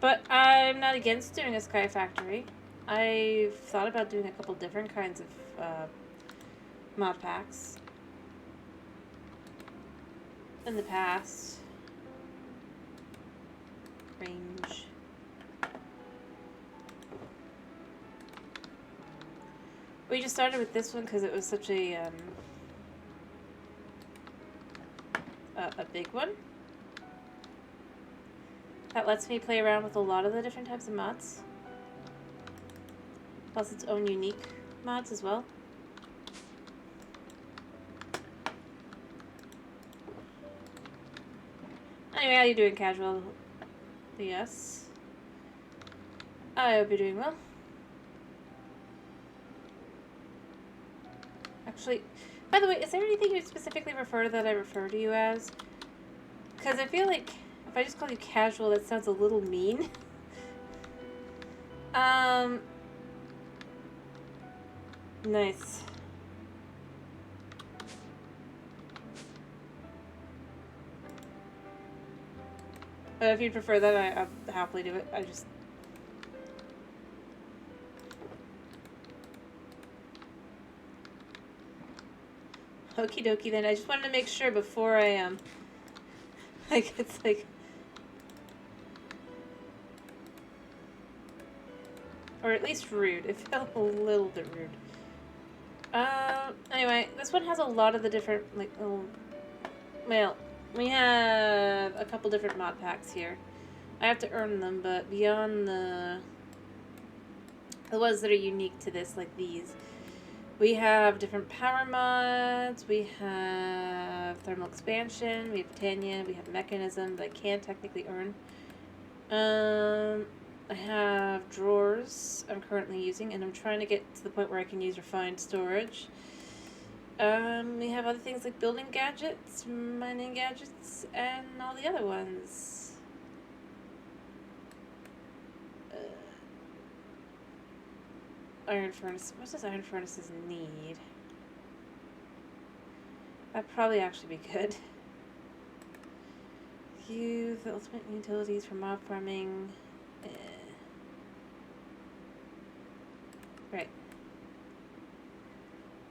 But I'm not against doing a Sky Factory. I've thought about doing a couple different kinds of mod packs in the past. Range. We just started with this one because it was such a big one that lets me play around with a lot of the different types of mods, plus its own unique mods as well. Anyway, how you doing, casual? Yes. I hope you're doing well. Actually, by the way, is there anything you specifically refer to that I refer to you as? Because I feel like if I just call you casual, that sounds a little mean. Nice. If you'd prefer that, I'll happily do it. I just... Okie dokie then. I just wanted to make sure before I, like, it's like... Or at least rude. It felt a little bit rude. Anyway, this one has a lot of the different, like, little... Well, we have a couple different mod packs here. I have to earn them, but beyond the ones that are unique to this, like these, we have different power mods, we have thermal expansion, we have Titania, we have mechanism that I can technically earn. I have drawers I'm currently using, and I'm trying to get to the point where I can use refined storage. We have other things like building gadgets, mining gadgets, and all the other ones. Iron furnace. What does iron furnaces need? That'd probably actually be good. Use the ultimate utilities for mob farming. Right.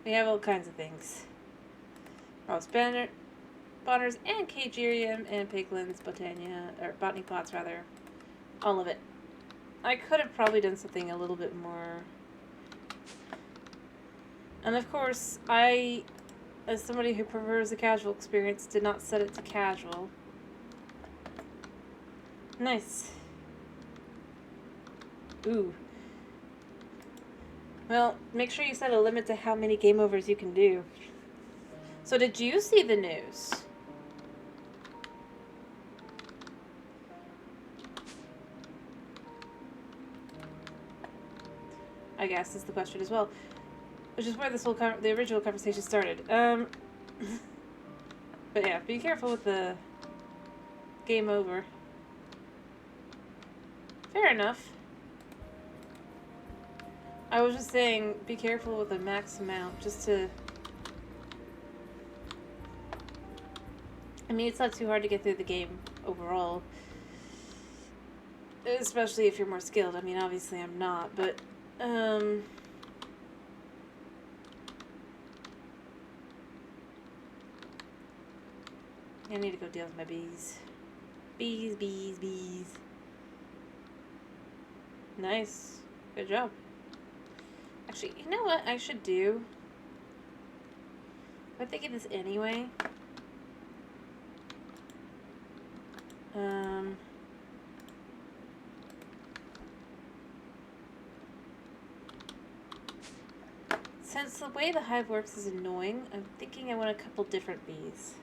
We have all kinds of things. Mob spanner. spawners and Cagerium and Piglins, Botania, or Botany Pots rather. All of it. I could have probably done something a little bit more. And of course, I, as somebody who prefers the casual experience, did not set it to casual. Nice. Ooh. Well, make sure you set a limit to how many game overs you can do. So did you see the news? I guess is the question as well. Which is where this whole the original conversation started. But yeah, be careful with the game over. Fair enough. I was just saying, be careful with the max amount, just to... I mean, it's not too hard to get through the game overall. Especially if you're more skilled. I mean, obviously I'm not, but... I need to go deal with my bees. Bees, bees, bees. Nice. Good job. Actually, you know what I should do? I'm thinking this anyway. Since the way the hive works is annoying, I'm thinking I want a couple different bees.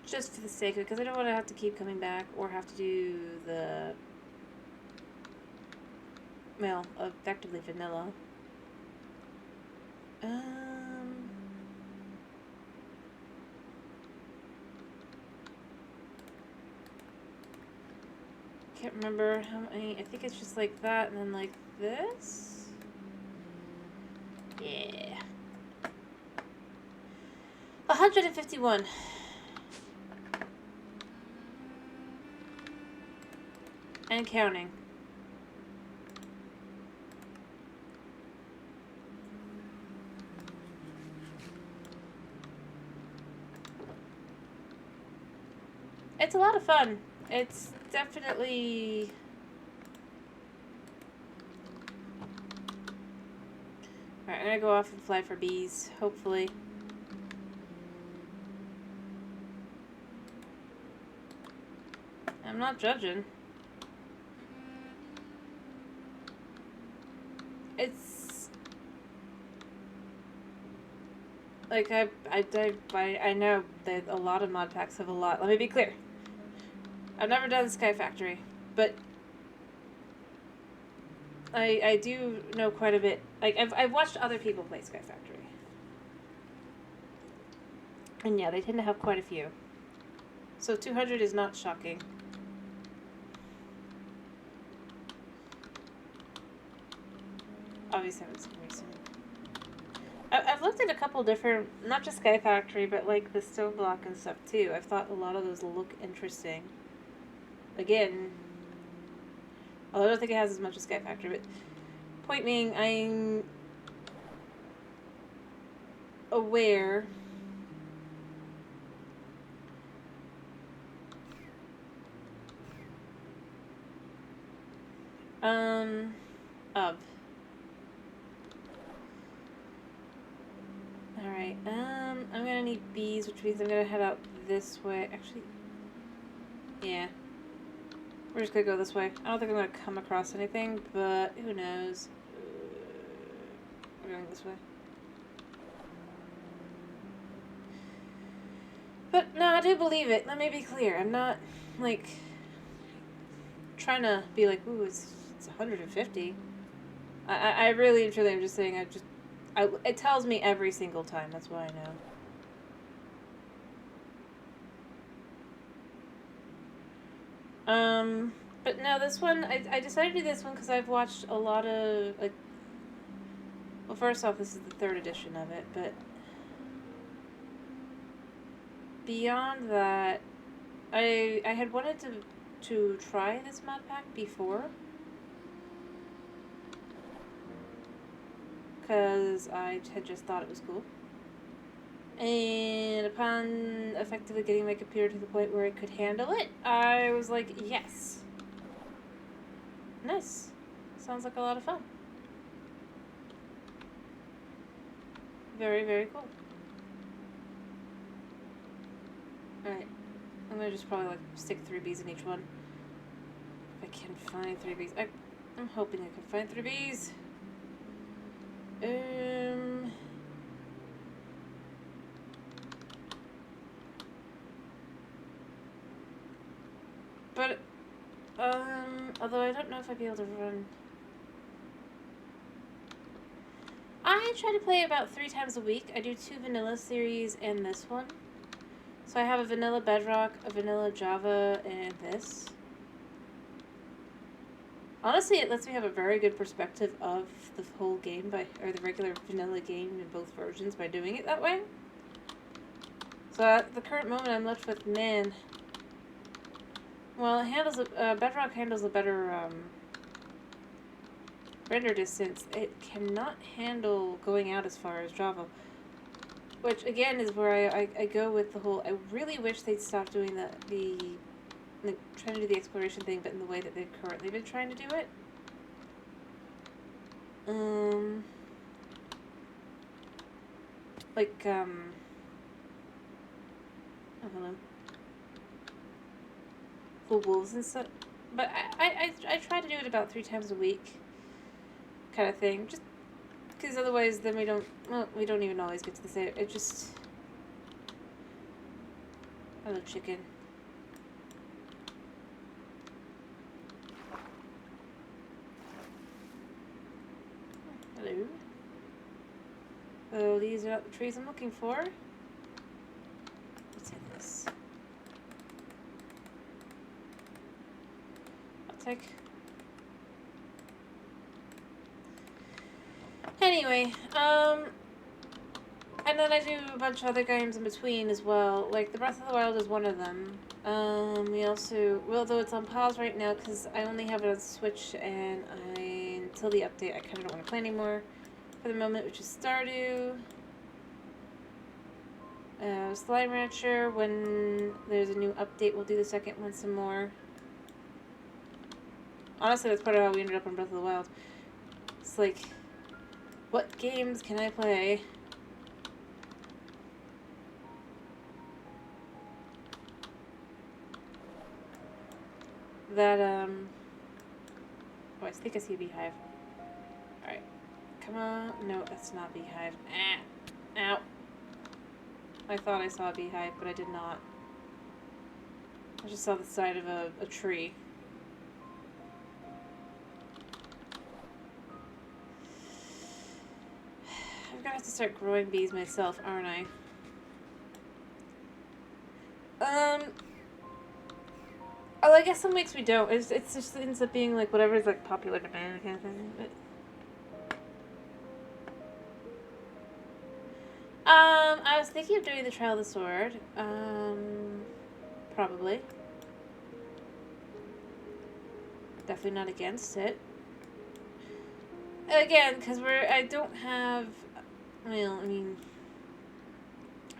Just for the sake of it, because I don't want to have to keep coming back or have to do the... well, effectively vanilla. Can't remember how many. I think it's just like that and then like this. Yeah. 151. And counting. It's a lot of fun. It's definitely... Alright, I'm gonna go off and fly for bees, hopefully. I'm not judging. It's... like, I know that a lot of mod packs have a lot. Let me be clear. I've never done Sky Factory, but I do know quite a bit. Like, I've watched other people play Sky Factory. And yeah, they tend to have quite a few. So 200 is not shocking. Obviously, it's recent. I've looked at a couple different, not just Sky Factory, but like the Stone Block and stuff too. I've thought a lot of those look interesting. Again, although I don't think it has as much as Sky Factory, but point being, I'm aware of. Alright, I'm gonna need bees, which means I'm gonna head out this way. Actually, yeah. We're just gonna go this way. I don't think I'm gonna come across anything, but who knows. We're going this way. But no, I do believe it. Let me be clear. I'm not, like, trying to be like, ooh, it's 150. I really and truly am just saying it tells me every single time. That's why I know. But no, this one, I decided to do this one because I've watched a lot of, like, well, first off, this is the 3rd edition of it, but beyond that, I had wanted to try this mod pack before, because I had just thought it was cool. And upon effectively getting my computer to the point where it could handle it, I was like, yes. Nice. Sounds like a lot of fun. Very, very cool. Alright. I'm gonna just probably like stick 3 bees in each one. If I can find 3 bees. I'm hoping I can find 3 bees. But, although I don't know if I'd be able to run. I try to play about 3 times a week. I do 2 vanilla series and this one. So I have a vanilla Bedrock, a vanilla Java, and this. Honestly, it lets me have a very good perspective of the whole game or the regular vanilla game in both versions by doing it that way. So at the current moment, I'm left with, man. Well, it handles Bedrock handles a better render distance. It cannot handle going out as far as Java, which again is where I go with the whole. I really wish they'd stop doing trying to do the exploration thing, but in the way that they've currently been trying to do it. Like I don't know, full wolves and stuff. But I try to do it about 3 times a week, kind of thing. Just because otherwise, then we don't even always get to the same. It just. Hello, chicken. Hello. Oh, these are not the trees I'm looking for. Let's hit this. I'll take. Anyway, and then I do a bunch of other games in between as well. Like the Breath of the Wild is one of them. We also, well, though it's on pause right now because I only have it on Switch, and until the update, I kind of don't want to play anymore. For the moment, which is Stardew. Slime Rancher. When there's a new update, we'll do the second one some more. Honestly, that's part of how we ended up on Breath of the Wild. It's like, what games can I play? That, oh, I think I see a beehive. Alright. Come on. No, that's not a beehive. Ah! Ow. I thought I saw a beehive, but I did not. I just saw the side of a tree. I'm gonna have to start growing bees myself, aren't I? Oh, I guess some weeks we don't. It's just ends up being like whatever's like popular demand kind of thing. But, I was thinking of doing the Trail of the Sword. Probably. Definitely not against it. Again, because I don't have, well, I mean,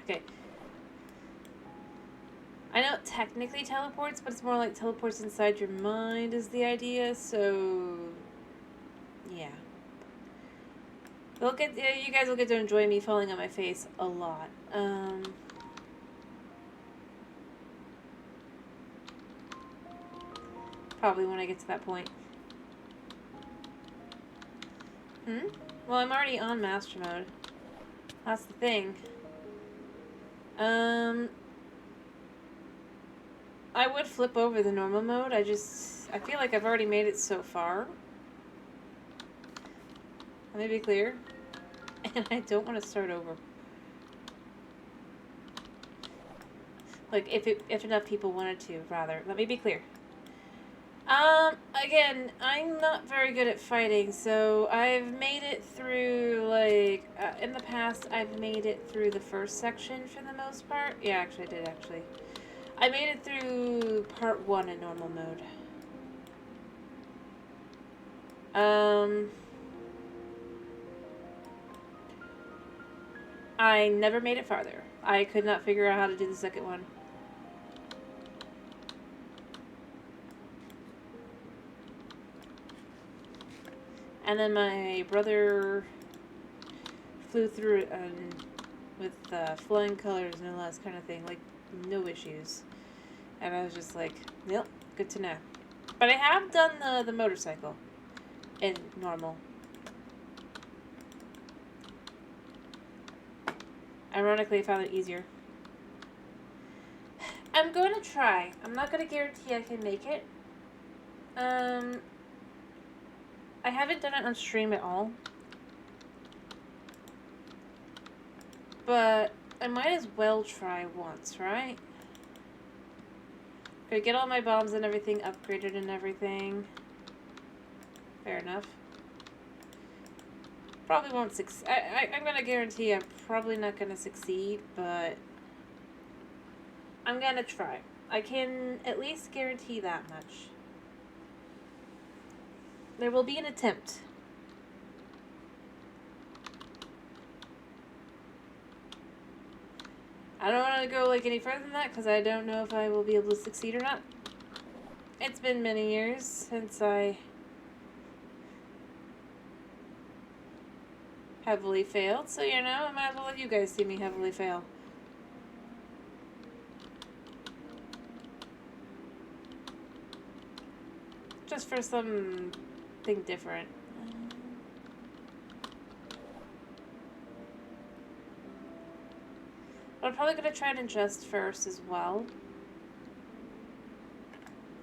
okay. I know it technically teleports, but it's more like teleports inside your mind is the idea, so, yeah. You guys will get to enjoy me falling on my face a lot. Probably when I get to that point. Well, I'm already on Master Mode. That's the thing. I would flip over the normal mode. I feel like I've already made it so far. Let me be clear. And I don't want to start over. Like, if enough people wanted to, rather. Let me be clear. Again, I'm not very good at fighting, so I've made it through, like, in the past, I've made it through the first section for the most part. Yeah, actually, I did, actually. I made it through part 1 in normal mode. I never made it farther. I could not figure out how to do the second one. And then my brother flew through it with flying colors, no less kind of thing, like no issues. And I was just like, yep, good to know. But I have done the motorcycle in normal. Ironically, I found it easier. I'm going to try. I'm not going to guarantee I can make it. I haven't done it on stream at all. But I might as well try once, right? Gotta get all my bombs and everything upgraded and everything. Fair enough. Probably won't succeed. I'm gonna guarantee I'm probably not gonna succeed, but I'm gonna try. I can at least guarantee that much. There will be an attempt. I don't want to go like any further than that because I don't know if I will be able to succeed or not. It's been many years since I heavily failed, so you know, I might as well let you guys see me heavily fail. Just for something different. I'm probably going to try and adjust first as well.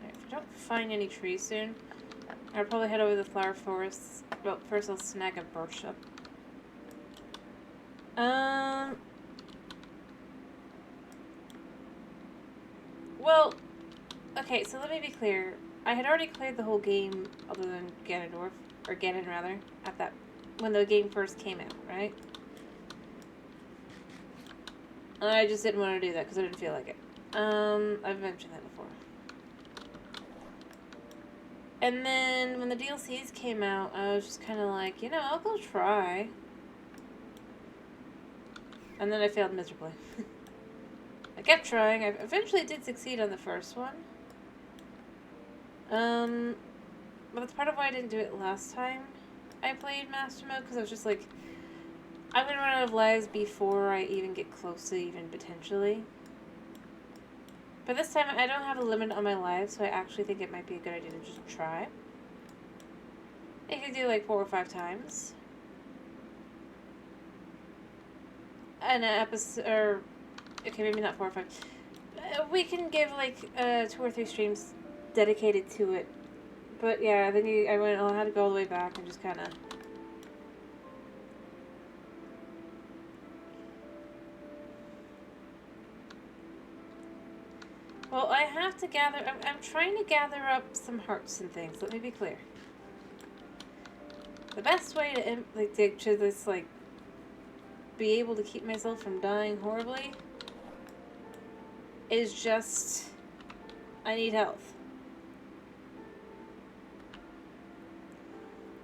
If I don't find any trees soon, I'll probably head over to the flower forests. Well, first I'll snag a birch up. Well, okay, so let me be clear. I had already cleared the whole game, other than Ganondorf, or Ganon rather, at that, when the game first came out, right? I just didn't want to do that because I didn't feel like it. I've mentioned that before. And then when the DLCs came out, I was just kind of like, you know, I'll go try. And then I failed miserably. I kept trying. I eventually did succeed on the first one. But that's part of why I didn't do it last time I played Master Mode, because I was just like, I'm going to run out of lives before I even get close to even potentially. But this time, I don't have a limit on my lives, so I actually think it might be a good idea to just try. I could do like 4 or 5 times. An episode, or, okay, maybe not 4 or 5. We can give like 2 or 3 streams dedicated to it. But yeah, then I had to go all the way back and just kind of... Well, I have to gather... I'm trying to gather up some hearts and things. Let me be clear. The best way to this, like, be able to keep myself from dying horribly is just... I need health.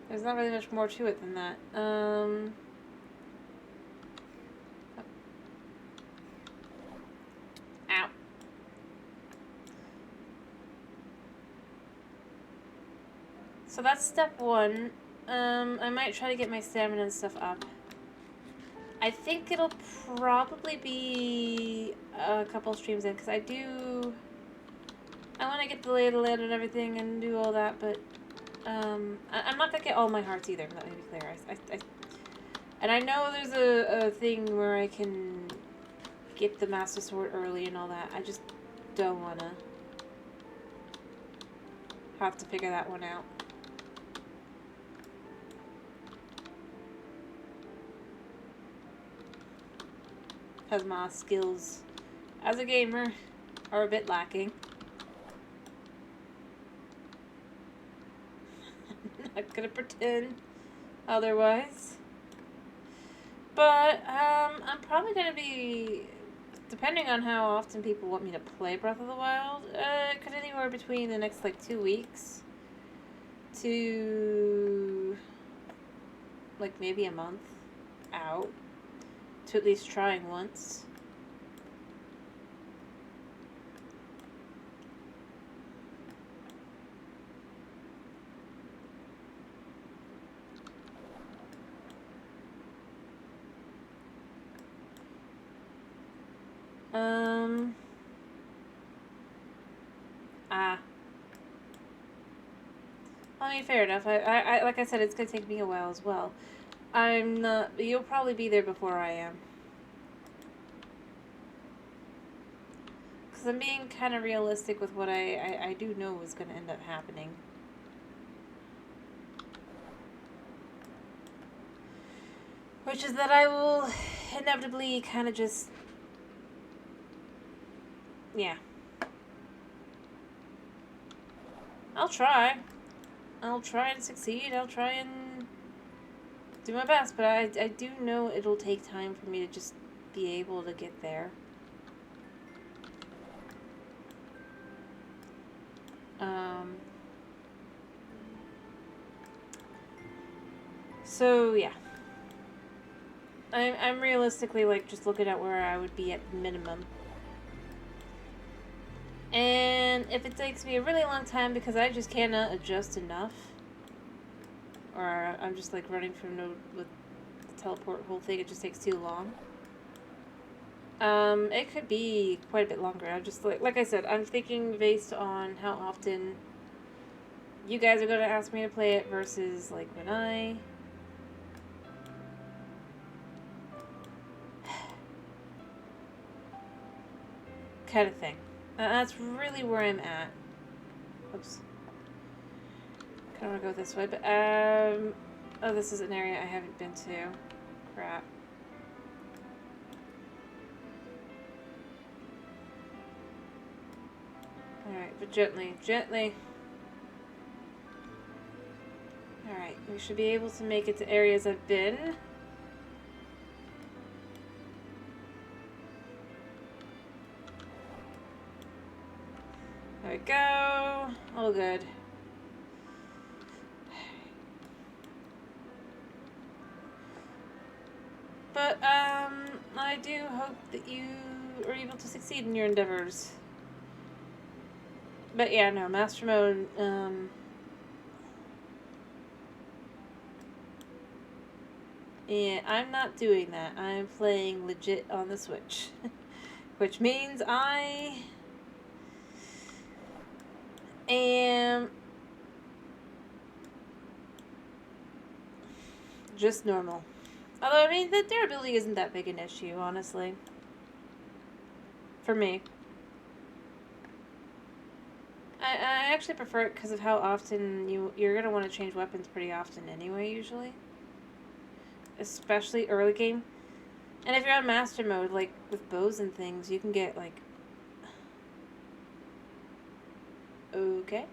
There's not really much more to it than that. Ow. So that's step 1. I might try to get my stamina and stuff up. I think it'll probably be a couple streams in, because I want to get the lay of the land and everything and do all that, but I'm not going to get all my hearts either, let me be clear. And I know there's a thing where I can get the Master Sword early and all that. I just don't want to have to figure that one out. Because my skills as a gamer are a bit lacking. I'm not gonna pretend otherwise. But I'm probably gonna be, depending on how often people want me to play Breath of the Wild, it could anywhere between the next like 2 weeks to like maybe a month out to at least trying once. I mean, fair enough. I like I said, it's gonna take me a while as well. I'm not. You'll probably be there before I am. Because I'm being kind of realistic with what I do know is going to end up happening. Which is that I will inevitably kind of just... Yeah. I'll try. I'll try and succeed. I'll try and do my best. But I do know it'll take time for me to just be able to get there. So, yeah. I'm realistically, like, just looking at where I would be at minimum. And if it takes me a really long time because I just cannot adjust enough, or I'm just, like, running from no with the teleport whole thing, it just takes too long. It could be quite a bit longer. I'm just, like I said, I'm thinking based on how often you guys are going to ask me to play it versus, like, when I... kind of thing. That's really where I'm at. Oops. I don't want to go this way, but, oh, this is an area I haven't been to. Crap. Alright, but gently, gently. Alright, we should be able to make it to areas I've been. There we go. All good. But, I do hope that you are able to succeed in your endeavors. But yeah, no, Master Mode, yeah, I'm not doing that. I'm playing legit on the Switch. Which means I am just normal. Although, I mean, the durability isn't that big an issue, honestly. For me. I actually prefer it because of how often you're going to want to change weapons pretty often anyway, usually. Especially early game. And if you're on Master Mode, like, with bows and things, you can get, like... Okay.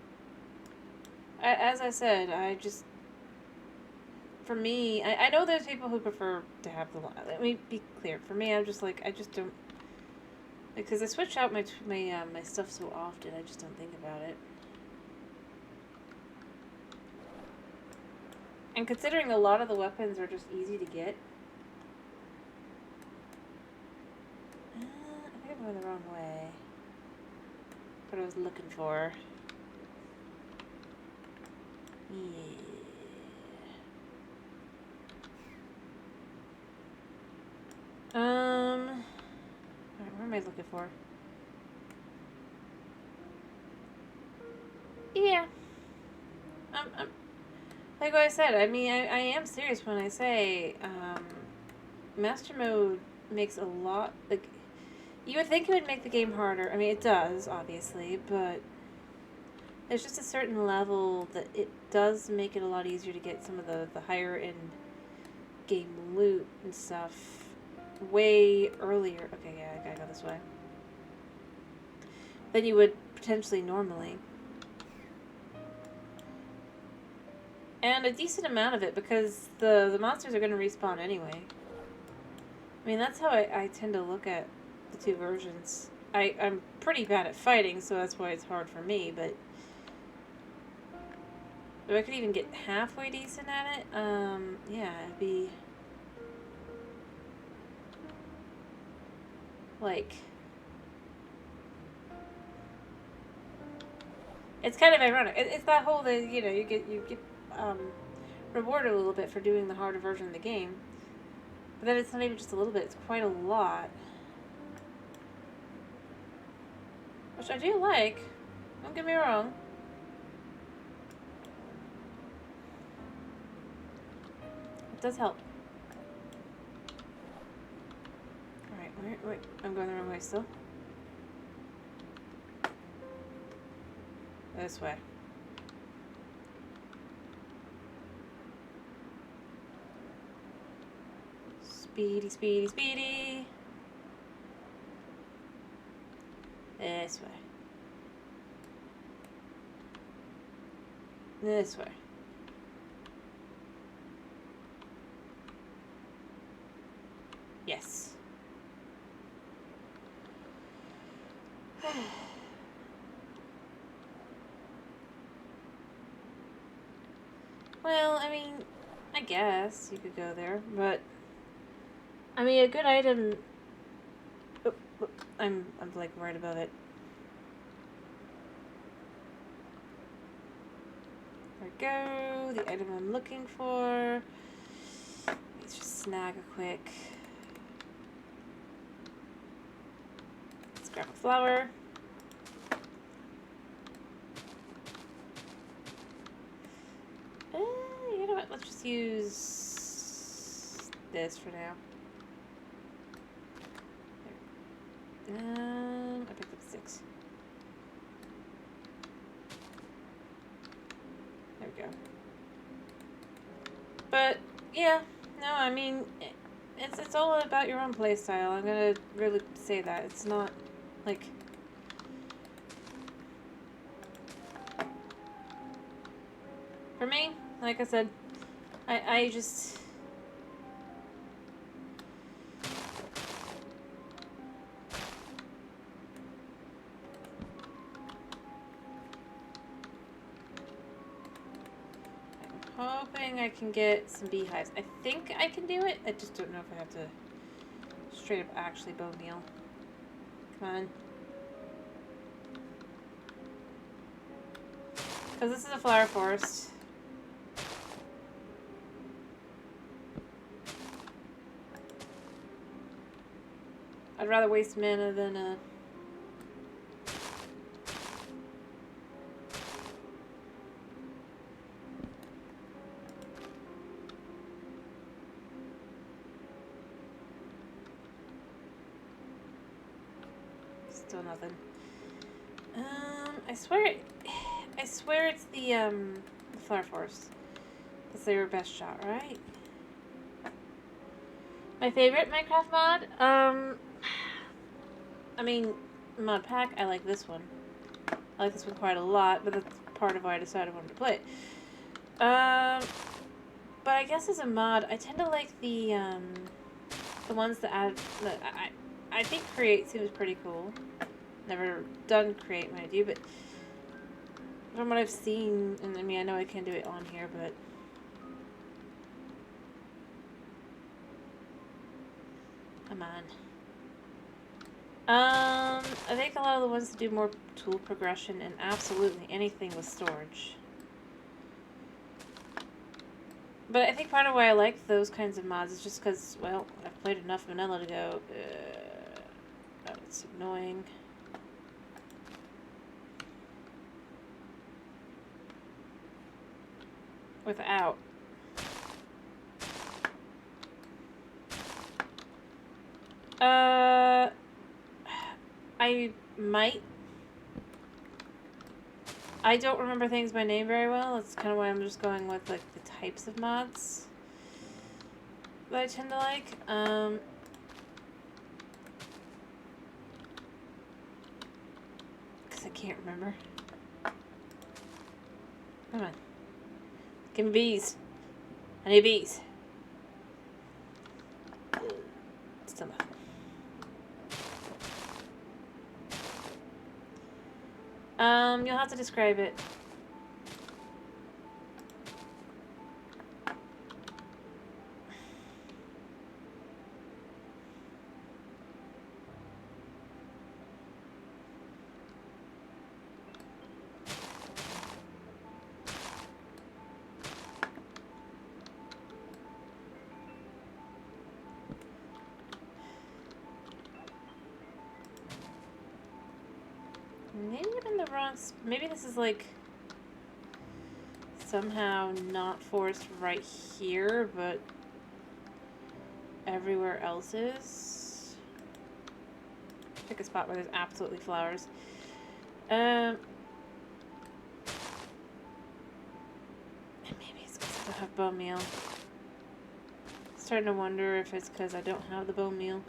As I said, I just... For me, I know there's people who prefer to have the... Let me be clear. For me, I'm just like, I just don't... Because I switch out my stuff so often, I just don't think about it. And considering a lot of the weapons are just easy to get... I think I'm going the wrong way. What I was looking for. Yeah. Alright, what am I looking for? Yeah. Like what I said, I mean, I am serious when I say, Master Mode makes a lot, like, you would think it would make the game harder. I mean, it does, obviously, but there's just a certain level that it does make it a lot easier to get some of the higher end game loot and stuff way earlier. Okay, yeah, I gotta go this way. Than you would potentially normally. And a decent amount of it, because the monsters are going to respawn anyway. I mean, that's how I tend to look at the two versions. I'm pretty bad at fighting, so that's why it's hard for me, but... If I could even get halfway decent at it, yeah, it'd be... like... It's kind of ironic. It's that whole that, you know, you get rewarded a little bit for doing the harder version of the game. But then it's not even just a little bit, it's quite a lot. Which I do like. Don't get me wrong. It does help. Alright, wait, I'm going the wrong way still. This way. Speedy, speedy, speedy. This way. This way. Yes. Well, I mean, I guess you could go there, but I mean, a good item. Oh, I'm like right above it. There we go. The item I'm looking for. Let's just snag a quick. Let's grab a flower. You know what? Let's just use this for now. I picked up 6. There we go. But yeah, no, I mean, it's all about your own play style. I'm gonna really say that. It's not like. For me, like I said, I just... I'm hoping I can get some beehives. I think I can do it. I just don't know if I have to straight up actually bone meal. Come on. Because this is a flower forest. I'd rather waste mana than still nothing. I swear it's the flower forest. That's their best shot, right? My favorite Minecraft mod? I mean, mod pack, I like this one. I like this one quite a lot, but that's part of why I decided I wanted to play it. But I guess as a mod, I tend to like the ones that add, I think Create seems pretty cool. Never done Create, mind you, but from what I've seen, and I mean, I know I can't do it on here, but come on. I think a lot of the ones that do more tool progression and absolutely anything with storage. But I think part of why I like those kinds of mods is just because, well, I've played enough vanilla to go, oh, it's annoying. Without. I might. I don't remember things by name very well. That's kind of why I'm just going with, like, the types of mods that I tend to like. Because I can't remember. Come on. Give me bees. I need bees. Still nothing. You'll have to describe it. Maybe this is like somehow not forest right here, but everywhere else is. Pick a spot where there's absolutely flowers. And maybe it's because I don't have bone meal. Starting to wonder if it's because I don't have the bone meal.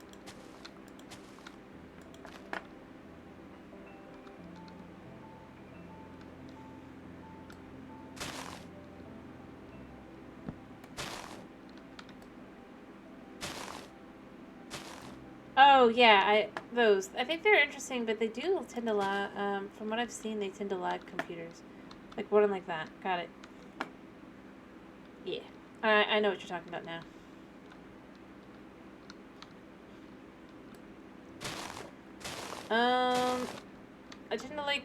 Oh yeah, I think they're interesting, but they do tend to lag. From what I've seen, they tend to lag computers, like one like that. Got it. Yeah, I know what you're talking about now. I tend to like,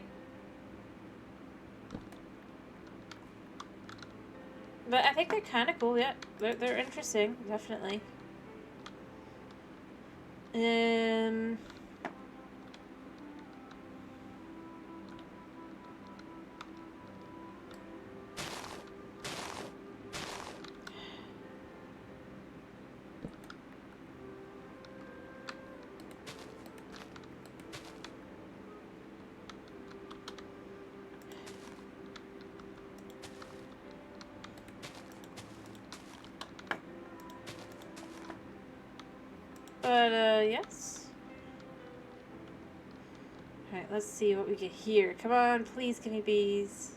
but I think they're kind of cool. Yeah, they're interesting, definitely. Um. But, yes. Alright, let's see what we get here. Come on, please give me bees.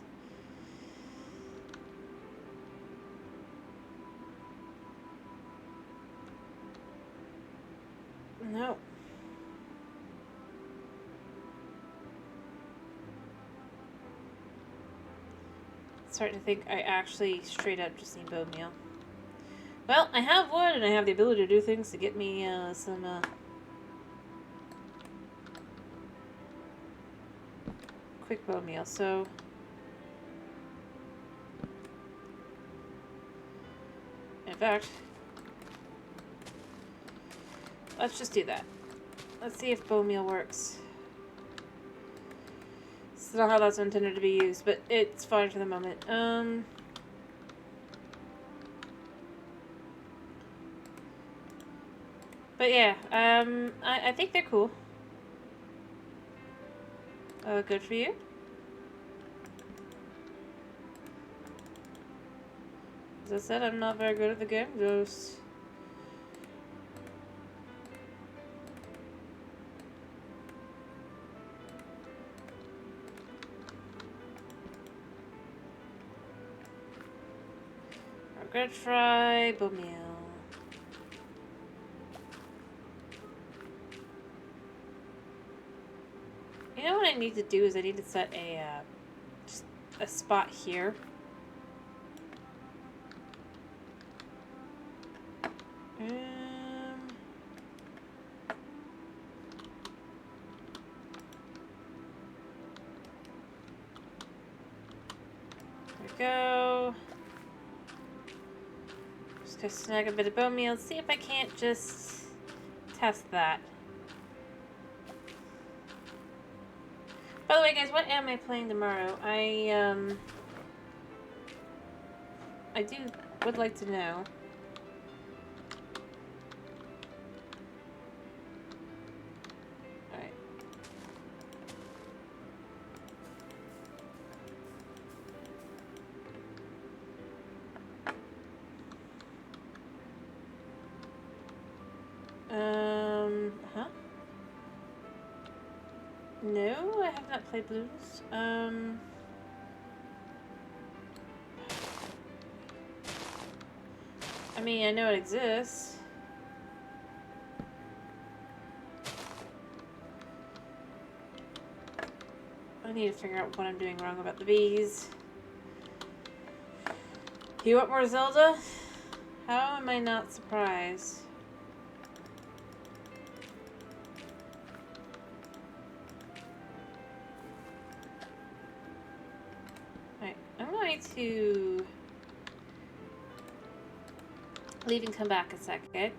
No. Starting to think I actually straight up just need bone meal. Well, I have wood and I have the ability to do things to get me some quick bone meal, so in fact, let's just do that. Let's see if bone meal works. It's not how that's intended to be used, but it's fine for the moment. But yeah, I think they're cool. Good for you. As I said, I'm not very good at the game, just... Regret fry, bone meal. You know what I need to do is I need to set a, just a spot here. There we go. Just gonna snag a bit of bone meal. Let's see if I can't just test that. By the way, guys, what am I playing tomorrow? I would like to know. Alright. Huh? No, I have not played Blues. I mean, I know it exists. I need to figure out what I'm doing wrong about the bees. You want more Zelda? How am I not surprised? Alright, I'm going to leave and come back a second.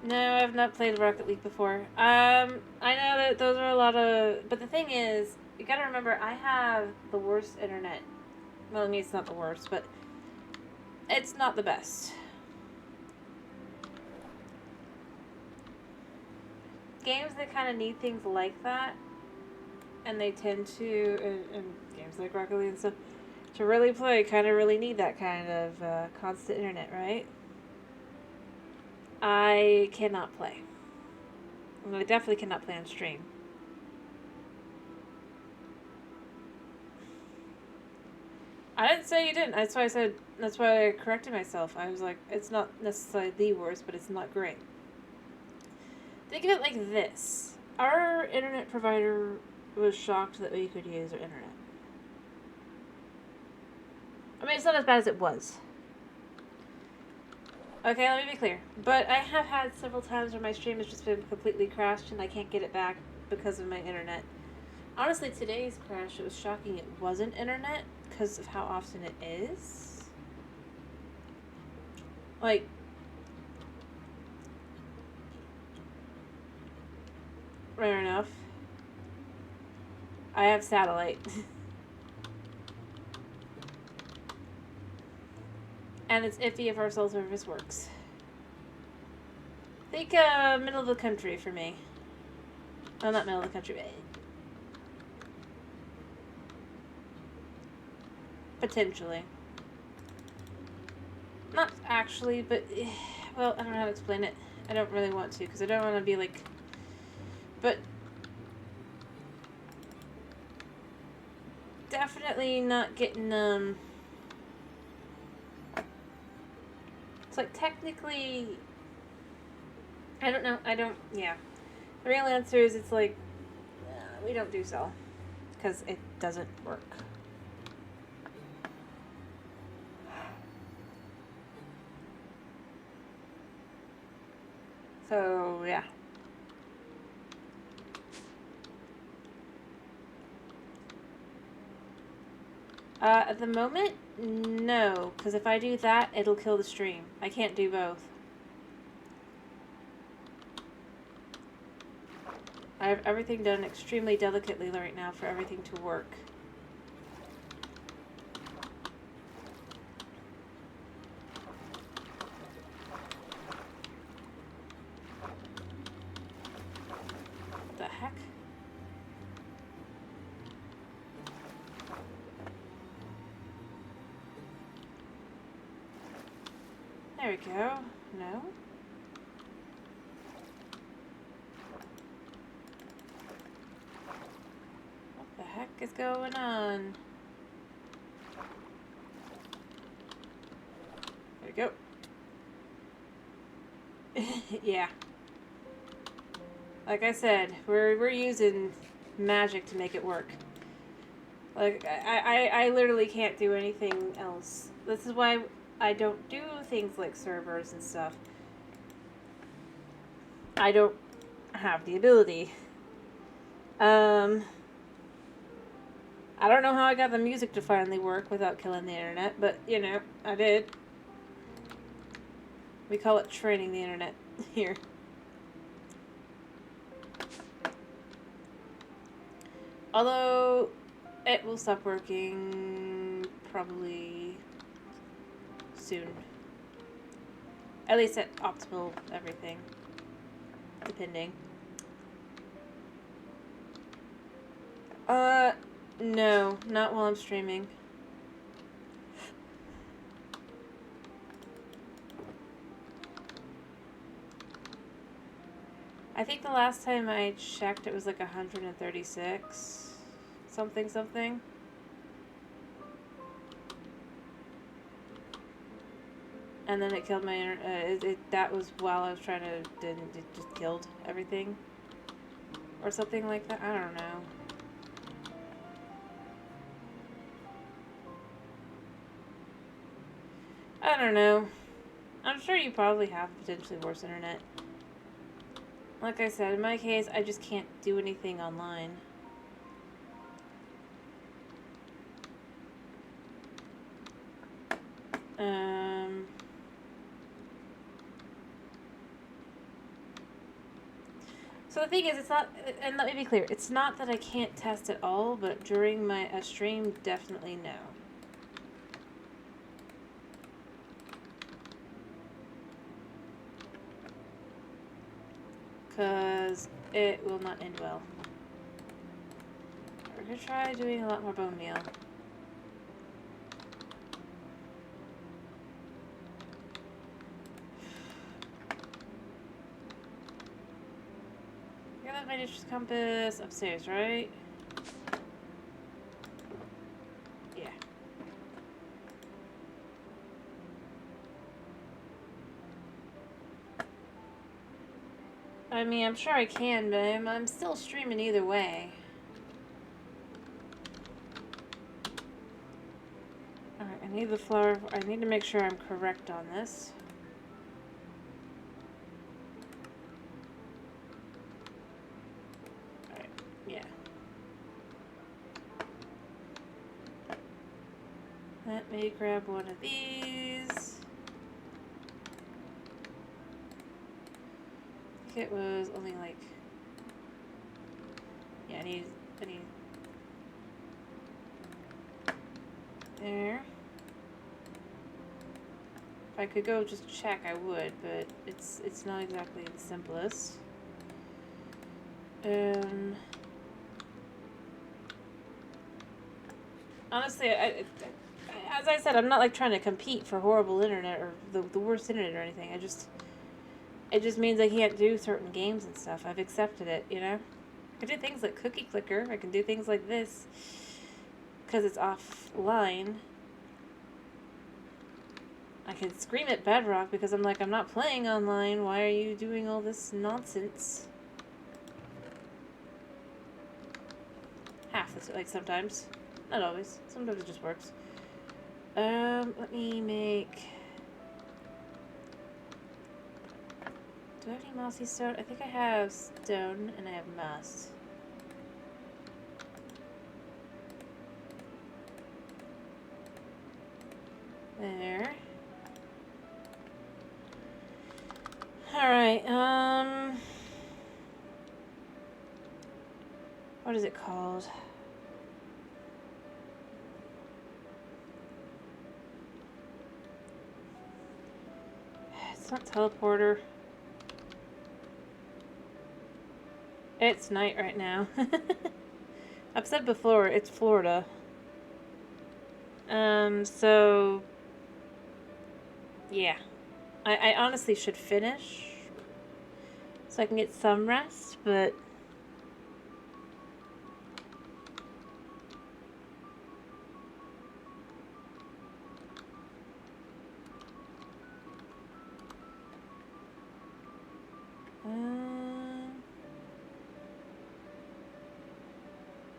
No, I've not played Rocket League before. I know that those are a lot of, but the thing is, you gotta remember, I have the worst internet. Well, I mean, it's not the worst, but it's not the best. Games that kind of need things like that, and they tend to, in games like Rocket League and stuff, to really play, kind of really need that kind of constant internet, right? I cannot play. I definitely cannot play on stream. I didn't say you didn't. That's why I said. That's why I corrected myself. I was like, it's not necessarily the worst, but it's not great. Think of it like this: our internet provider was shocked that we could use our internet. I mean, it's not as bad as it was. Okay, let me be clear. But I have had several times where my stream has just been completely crashed and I can't get it back because of my internet. Honestly, today's crash, it was shocking it wasn't internet because of how often it is. Like, rare enough. I have satellite. And it's iffy if our cell service works. Think middle of the country for me. Well, not middle of the country, but potentially. Not actually, but well, I don't know how to explain it. I don't really want to because I don't want to be like. But definitely not getting It's like technically. I don't know. I don't. Yeah. The real answer is it's like we don't do cell because it doesn't work. So yeah. At the moment, no, because if I do that, it'll kill the stream. I can't do both. I have everything done extremely delicately right now for everything to work. What the heck? There we go. No? What the heck is going on? There we go. Yeah. Like I said, we're using magic to make it work. Like, I literally can't do anything else. This is why I don't do things like servers and stuff. I don't have the ability. I don't know how I got the music to finally work without killing the internet, but, you know, I did. We call it training the internet here. Although, it will stop working probably soon. At least at optimal everything. Depending. No, not while I'm streaming. I think the last time I checked it was like 136. Something. And then it killed my internet. That was while I was trying to. It just killed everything. Or something like that. I don't know. I don't know. I'm sure you probably have potentially worse internet. Like I said, in my case, I just can't do anything online. So the thing is, it's not, and let me be clear, it's not that I can't test at all, but during a stream, definitely no. Because it will not end well. We're going to try doing a lot more bone meal. I got my nature's compass upstairs, right? Yeah. I mean, I'm sure I can, but I'm still streaming either way. Alright, I need the flower. I need to make sure I'm correct on this. Alright, yeah. Let me grab one of these. I think it was only like... Yeah, I need... There. If I could go just check, I would, but it's not exactly the simplest. Honestly, as I said, I'm not like trying to compete for horrible internet or the worst internet or anything. It just means I can't do certain games and stuff. I've accepted it, you know? I can do things like Cookie Clicker. I can do things like this because it's offline. I can scream at Bedrock because I'm like, I'm not playing online. Why are you doing all this nonsense? Half the like sometimes. Not always. Sometimes it just works. Let me make... Do I have any mossy stone? I think I have stone and I have moss. There. Alright, what is it called? It's not teleporter. It's night right now. I've said before, it's Florida. So... Yeah. I honestly should finish so I can get some rest, but...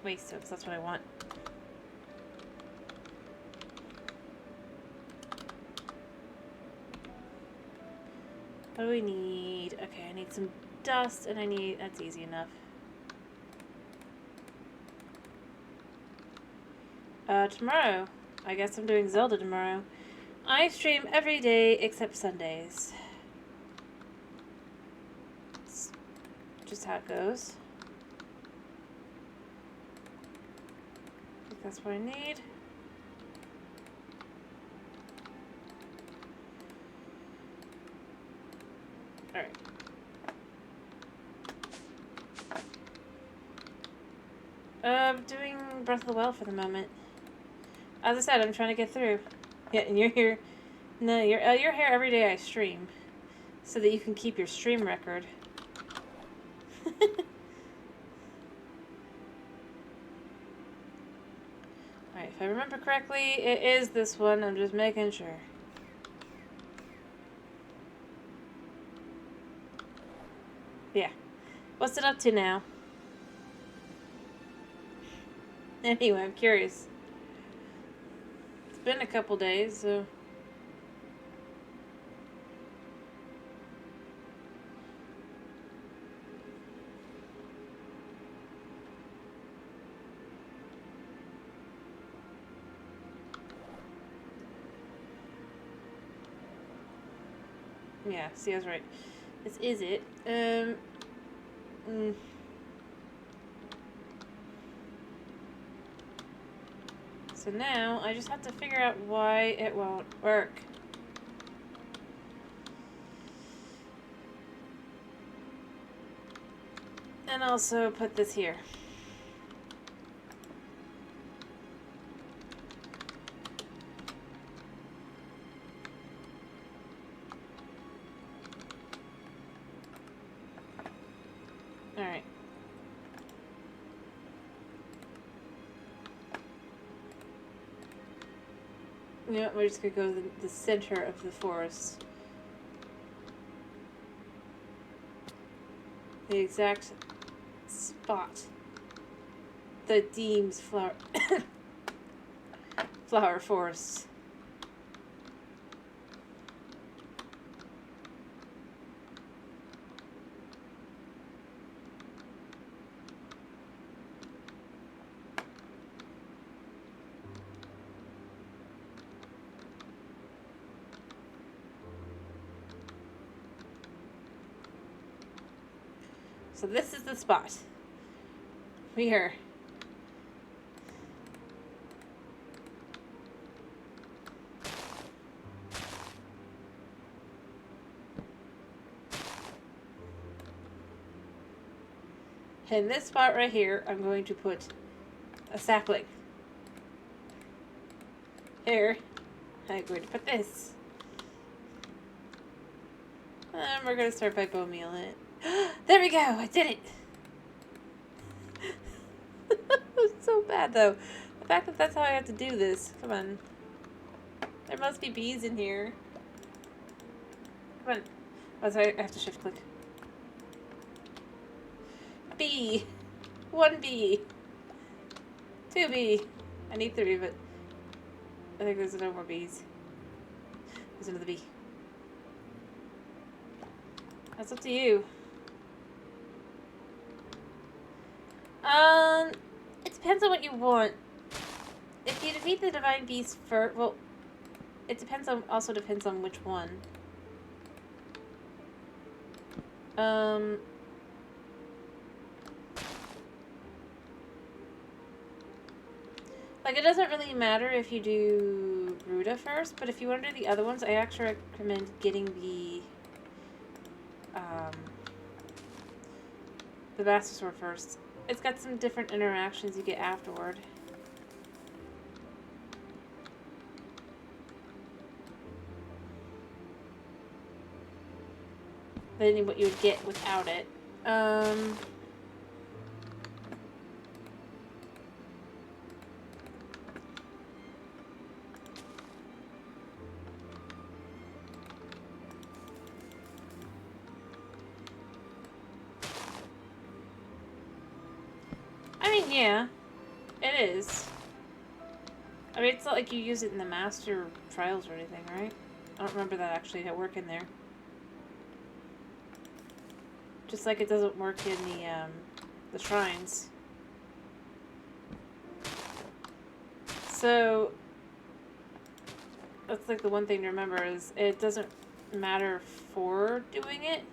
waste stones, that's what I want. What do we need? Okay, I need some dust and I need... That's easy enough. Tomorrow. I guess I'm doing Zelda tomorrow. I stream every day except Sundays. It's just how it goes. I think that's what I need. Alright. Doing Breath of the Wild for the moment. As I said, I'm trying to get through. Yeah, and you're here. No, you're here every day I stream. So that you can keep your stream record. Alright, if I remember correctly, it is this one. I'm just making sure. Yeah. What's it up to now? Anyway, I'm curious. It's been a couple days, so... Yeah, see, I was right. This is it. Mm. So now I just have to figure out why it won't work. And also put this here. Alright. You know what, we're just gonna go to the center of the forest. The exact spot that deems flower forests. So this is the spot. Here. In this spot right here, I'm going to put a sapling. Here, I'm going to put this. And we're going to start by bone mealing it. There we go! I did it! It's so bad, though. The fact that that's how I have to do this. Come on. There must be bees in here. Come on. Oh, sorry, I have to shift click. Bee! 1 bee! 2 bee! I need 3, but I think there's no more bees. There's another bee. That's up to you. It depends on what you want. If you defeat the divine beast first, well, it depends on, also depends on which one. Like, it doesn't really matter if you do Ruda first, but if you want to do the other ones, I actually recommend getting the Master Sword first. It's got some different interactions you get afterward. Than what you would get without it. I mean, yeah, it is. I mean, it's not like you use it in the Master Trials or anything, right? I don't remember that actually had work in there. Just like it doesn't work in the shrines. So that's like the one thing to remember is it doesn't matter for doing it.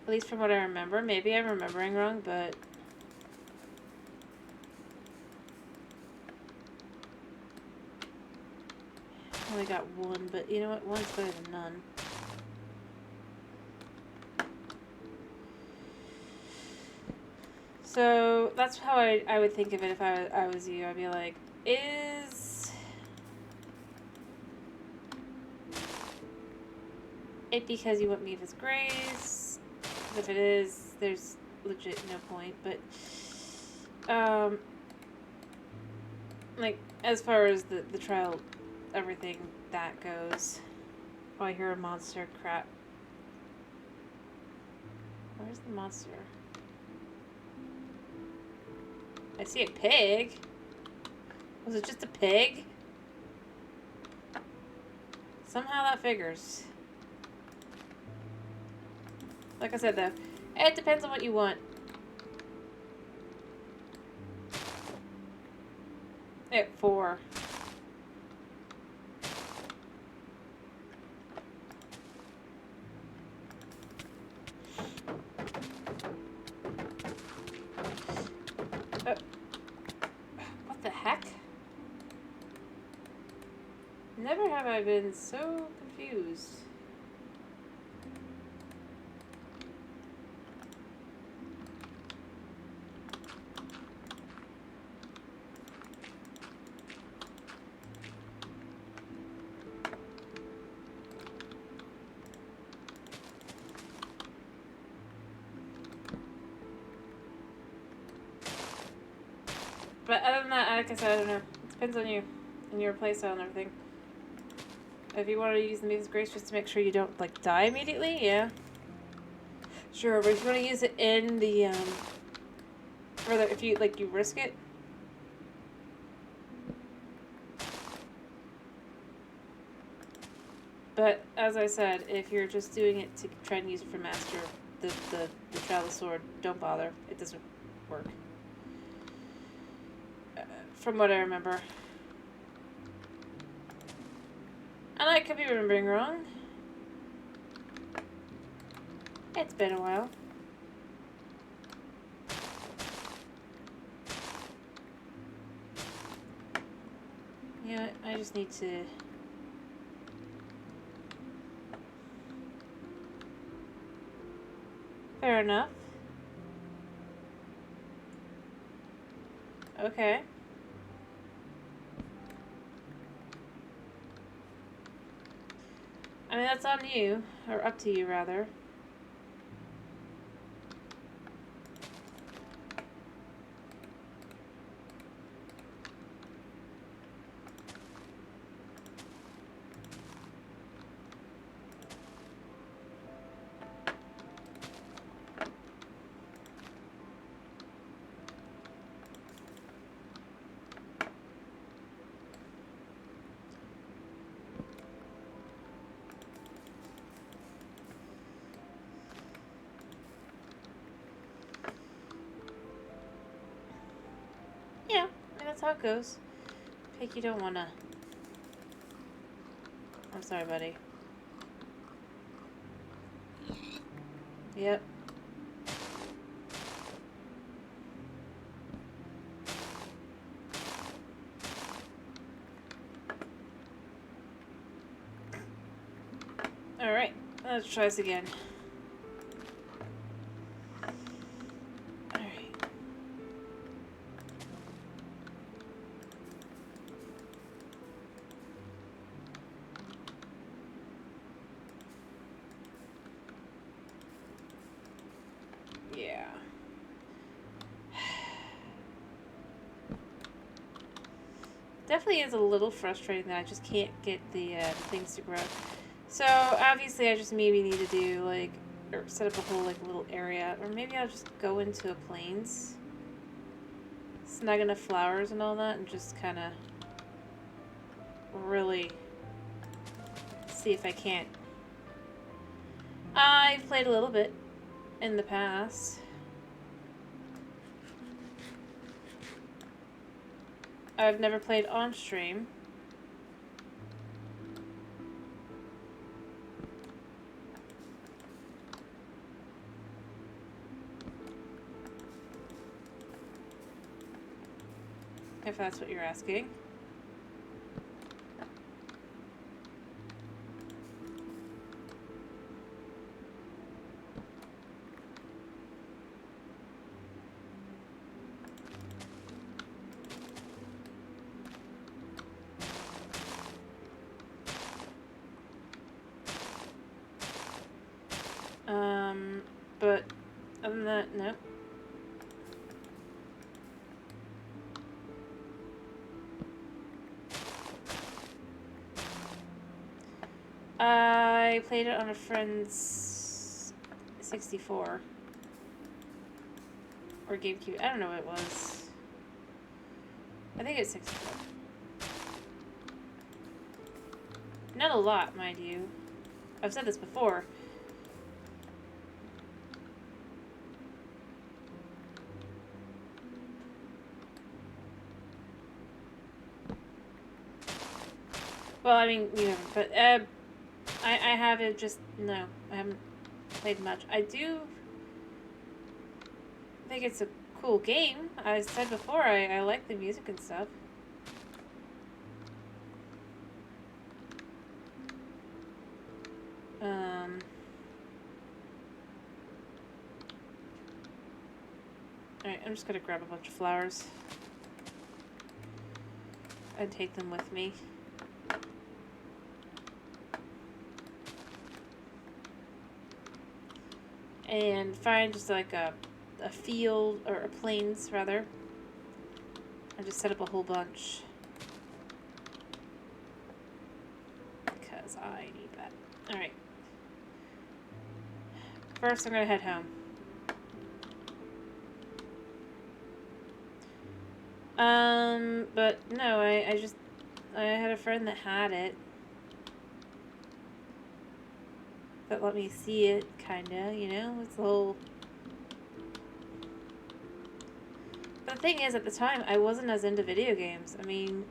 At least from what I remember. Maybe I'm remembering wrong, but I only got 1, but you know what? 1's better than none. So that's how I would think of it if I was you. I'd be like, is it because you want Miva's Grace? If it is, there's legit no point, but like, as far as the trial, everything that goes. Oh, I hear a monster. Crap. Where's the monster? I see a pig. Was it just a pig? Somehow that figures. Like I said, though, it depends on what you want. At 4. Never have I been so confused. But other than that, like I said, I don't know. It depends on you and your playstyle and everything. If you want to use the Maze of Grace just to make sure you don't, like, die immediately, yeah. Sure, but if you want to use it in the, or if you, like, you risk it. But, as I said, if you're just doing it to try and use it for Master, the Travel Sword, don't bother. It doesn't work. From what I remember. And I could be remembering wrong. It's been a while. Yeah, I just need to... Fair enough. Okay. I mean, that's on you. Or up to you, rather. Yeah, I mean, that's how it goes. Pig, you don't wanna... I'm sorry, buddy. Yep. Alright, let's try this again. Alright. Yeah. Definitely is a little frustrating that I just can't get the things to grow. So, obviously, I just maybe need to do, like, or set up a whole, like, little area. Or maybe I'll just go into a plains. Snug enough flowers and all that, and just kind of really see if I can't. I've played a little bit in the past. I've never played on stream. If that's what you're asking. But other than that, no. I played it on a friend's 64. Or GameCube. I don't know what it was. I think it's 64. Not a lot, mind you. I've said this before. Well, I mean, you know, but I haven't just, no, I haven't played much. I do think it's a cool game. I said before, I like the music and stuff. Alright, I'm just gonna grab a bunch of flowers. And take them with me. And find just like a field, or a plains rather. And just set up a whole bunch. Because I need that. Alright. First I'm gonna head home. But no, I had a friend that had it. That let me see it, kinda, you know? It's the whole... But the thing is, at the time, I wasn't as into video games. I mean...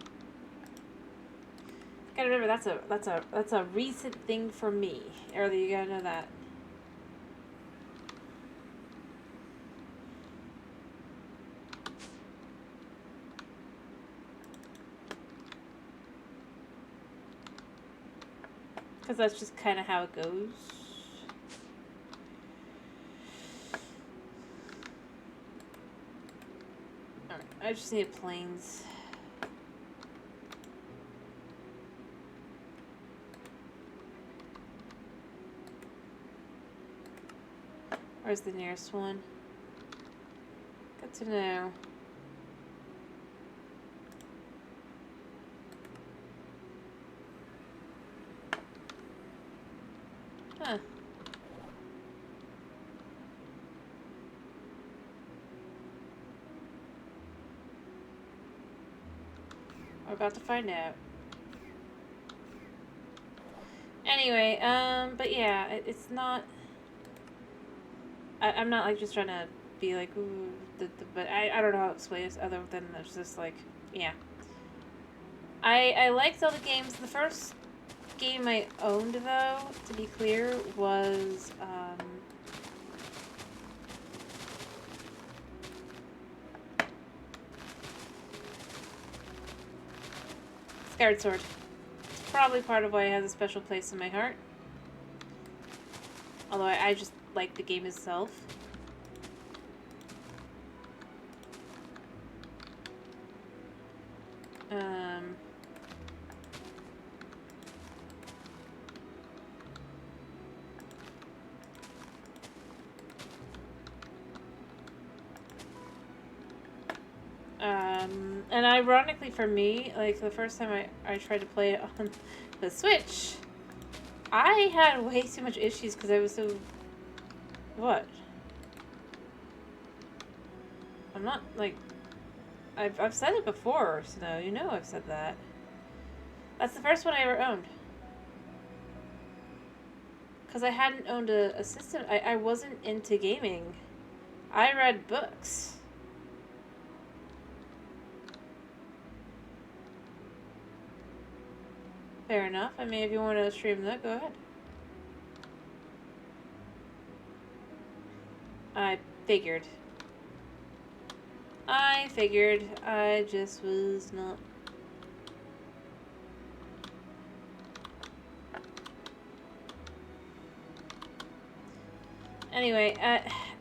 You gotta remember, that's a recent thing for me. Early, you gotta know that. Because that's just kind of how it goes. Alright, I just need planes. Where's the nearest one? Good to know. Huh. We're about to find out. Anyway, but yeah, it's not... I'm not, like, just trying to be like, ooh, but I don't know how to explain this other than there's just, like, yeah. I liked all the games. The first game I owned, though, to be clear, was, Skyward Sword. It's probably part of why it has a special place in my heart. Although I just like the game itself. And ironically for me, like, the first time I tried to play it on the Switch, I had way too much issues because I was so... What? I'm not, like... I've said it before, Snow. You know I've said that. That's the first one I ever owned. Because I hadn't owned a system. I wasn't into gaming. I read books. Fair enough. I mean, if you want to stream that, go ahead. I figured. I just was not... Anyway,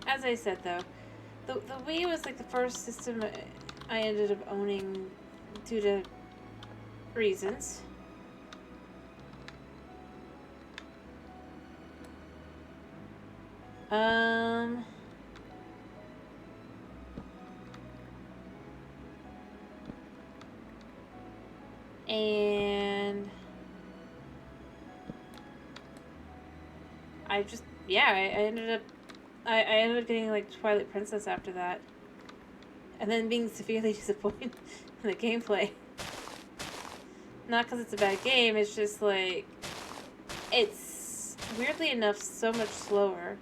as I said, though, the Wii was, like, the first system I ended up owning due to reasons. And I just, yeah, I ended up getting, like, Twilight Princess after that. And then being severely disappointed in the gameplay. Not because it's a bad game, it's just, like, it's, weirdly enough, so much slower.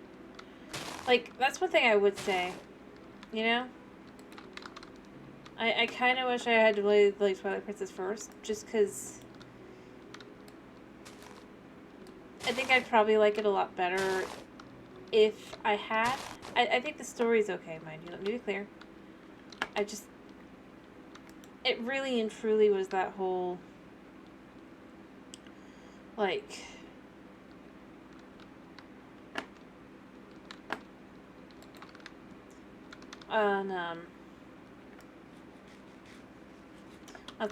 Like, that's one thing I would say, you know? I kind of wish I had to play, like, Twilight Princess first, just because I think I'd probably like it a lot better if I had. I think the story's okay, mind you, let me be clear. I just... It really and truly was that whole... Like... on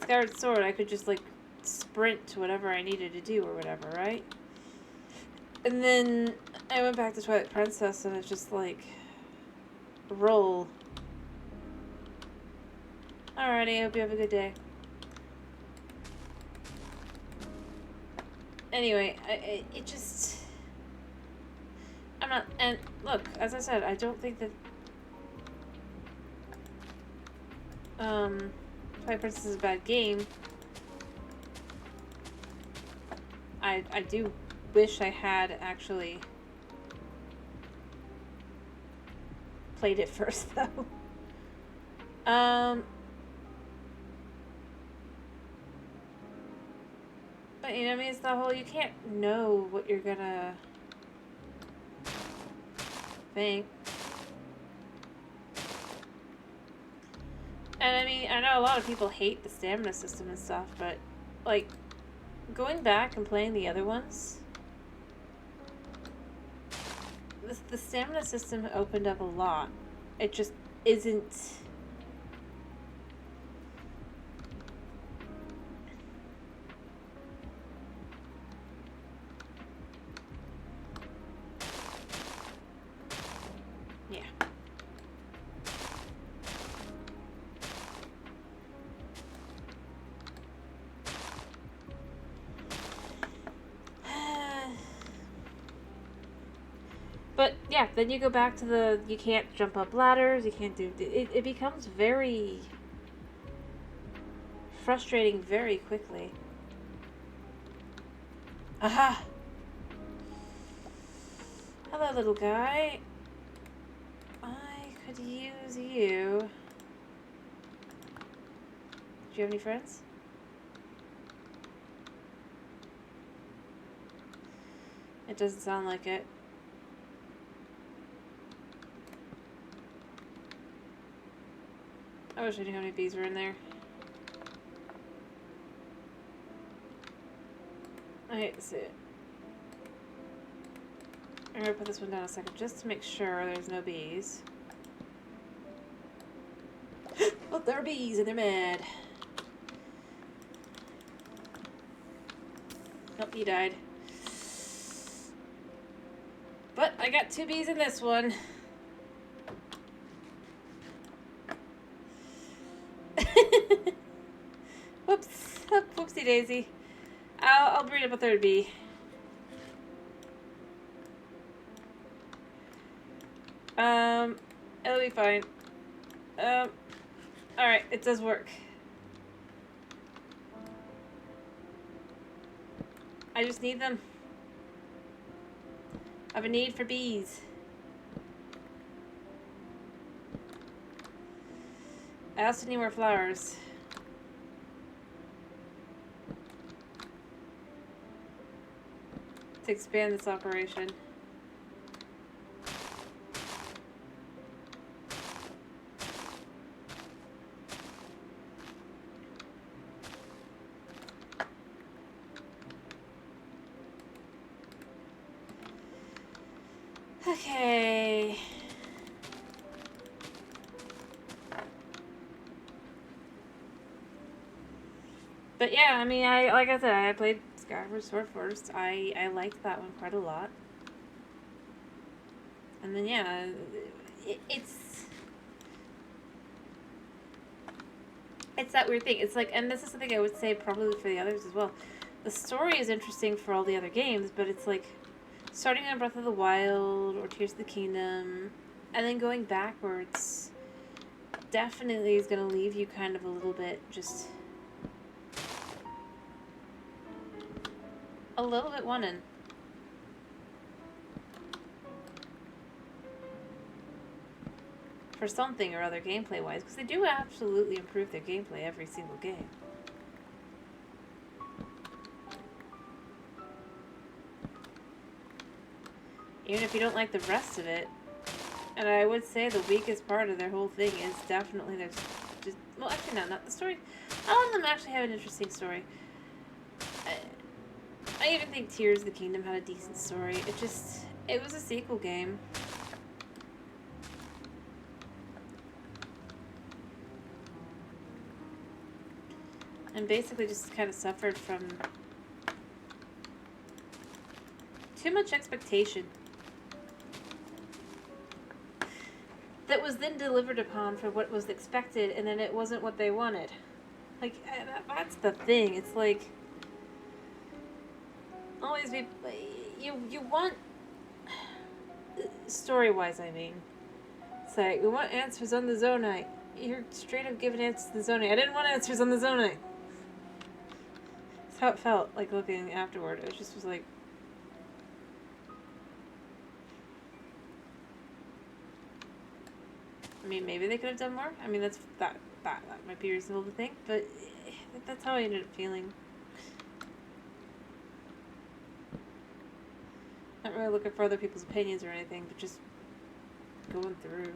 Skyward Sword, I could just, like, sprint to whatever I needed to do or whatever, right? And then I went back to Twilight Princess, and it's just, like, roll. Alrighty, I hope you have a good day. Anyway, it just... I'm not... And, look, as I said, I don't think that... Twilight Princess is a bad game. I do wish I had actually played it first, though. But, you know, I mean, it's the whole, you can't know what you're gonna think. And, I mean, I know a lot of people hate the stamina system and stuff, but, like, going back and playing the other ones, the stamina system opened up a lot. It just isn't... Yeah. But, yeah, then you go back to the, you can't jump up ladders, you can't do, it becomes very frustrating very quickly. Aha! Hello, little guy. I could use you. Do you have any friends? It doesn't sound like it. I wish I knew how many bees were in there. I hate to see it. I'm gonna put this one down a second just to make sure there's no bees. Oh, there are bees and they're mad. Nope, you died. But I got 2 bees in this one. Whoops. Whoopsie daisy. I'll breed up a 3rd bee. It'll be fine. Alright, it does work. I just need them. I have a need for bees. I also need more flowers. To expand this operation. Okay. But yeah, I mean, like I said, I played Skyward Sword first. I liked that one quite a lot. And then yeah, it's that weird thing. It's like, and this is something I would say probably for the others as well. The story is interesting for all the other games, but it's like starting on Breath of the Wild or Tears of the Kingdom, and then going backwards definitely is going to leave you kind of a little bit just a little bit wanting. For something or other gameplay wise, because they do absolutely improve their gameplay every single game. Even if you don't like the rest of it. And I would say the weakest part of their whole thing is definitely there's just, well, actually no, not the story. A lot of them actually have an interesting story. I even think Tears of the Kingdom had a decent story. It was a sequel game. and basically just kind of suffered from too much expectation that was then delivered upon for what was expected, and then it wasn't what they wanted. Like, that's the thing. It's like, always be, you want, story-wise, I mean, it's like, we want answers on the Zonite. You're straight up giving answers to the Zonite. I didn't want answers on the Zonite. That's how it felt, like, looking afterward. It just was like, I mean, maybe they could have done more. I mean, that might be reasonable to think, but that's how I ended up feeling. Not really looking for other people's opinions or anything, but just going through.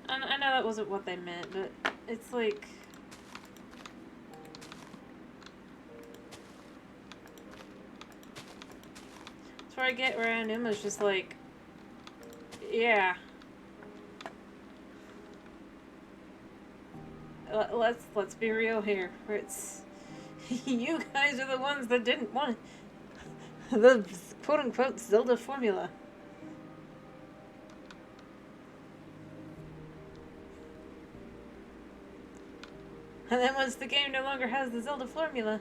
I know that wasn't what they meant, but it's like, that's where I get where Aonuma's just like, yeah. Let's be real here. It's you guys are the ones that didn't want the quote unquote Zelda formula. And then once the game no longer has the Zelda formula,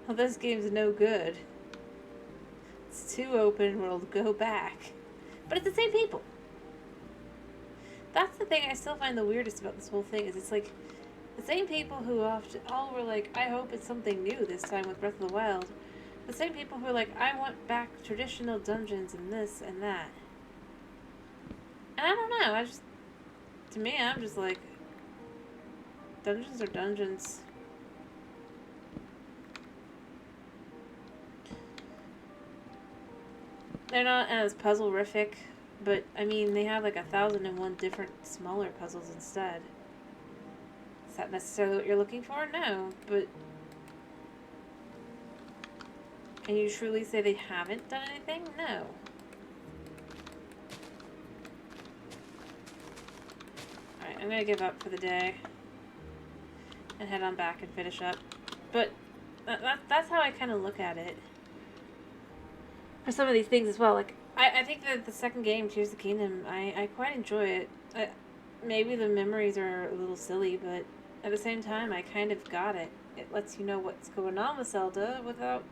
well, this game's no good. It's too open world, go back. But it's the same people. That's the thing I still find the weirdest about this whole thing, is it's like the same people who often all were like, I hope it's something new this time with Breath of the Wild. The same people who are like, I want back traditional dungeons and this and that. And I don't know, to me, I'm just like, dungeons are dungeons. They're not as puzzle-rific, but, I mean, they have like 1,001 different smaller puzzles instead. Is that necessarily what you're looking for? No, but can you truly say they haven't done anything? No. Alright, I'm gonna give up for the day and head on back and finish up. But that's how I kind of look at it for some of these things as well. Like, I think that the second game, Tears of the Kingdom, I quite enjoy it. Maybe the memories are a little silly, but at the same time, I kind of got it. It lets you know what's going on with Zelda without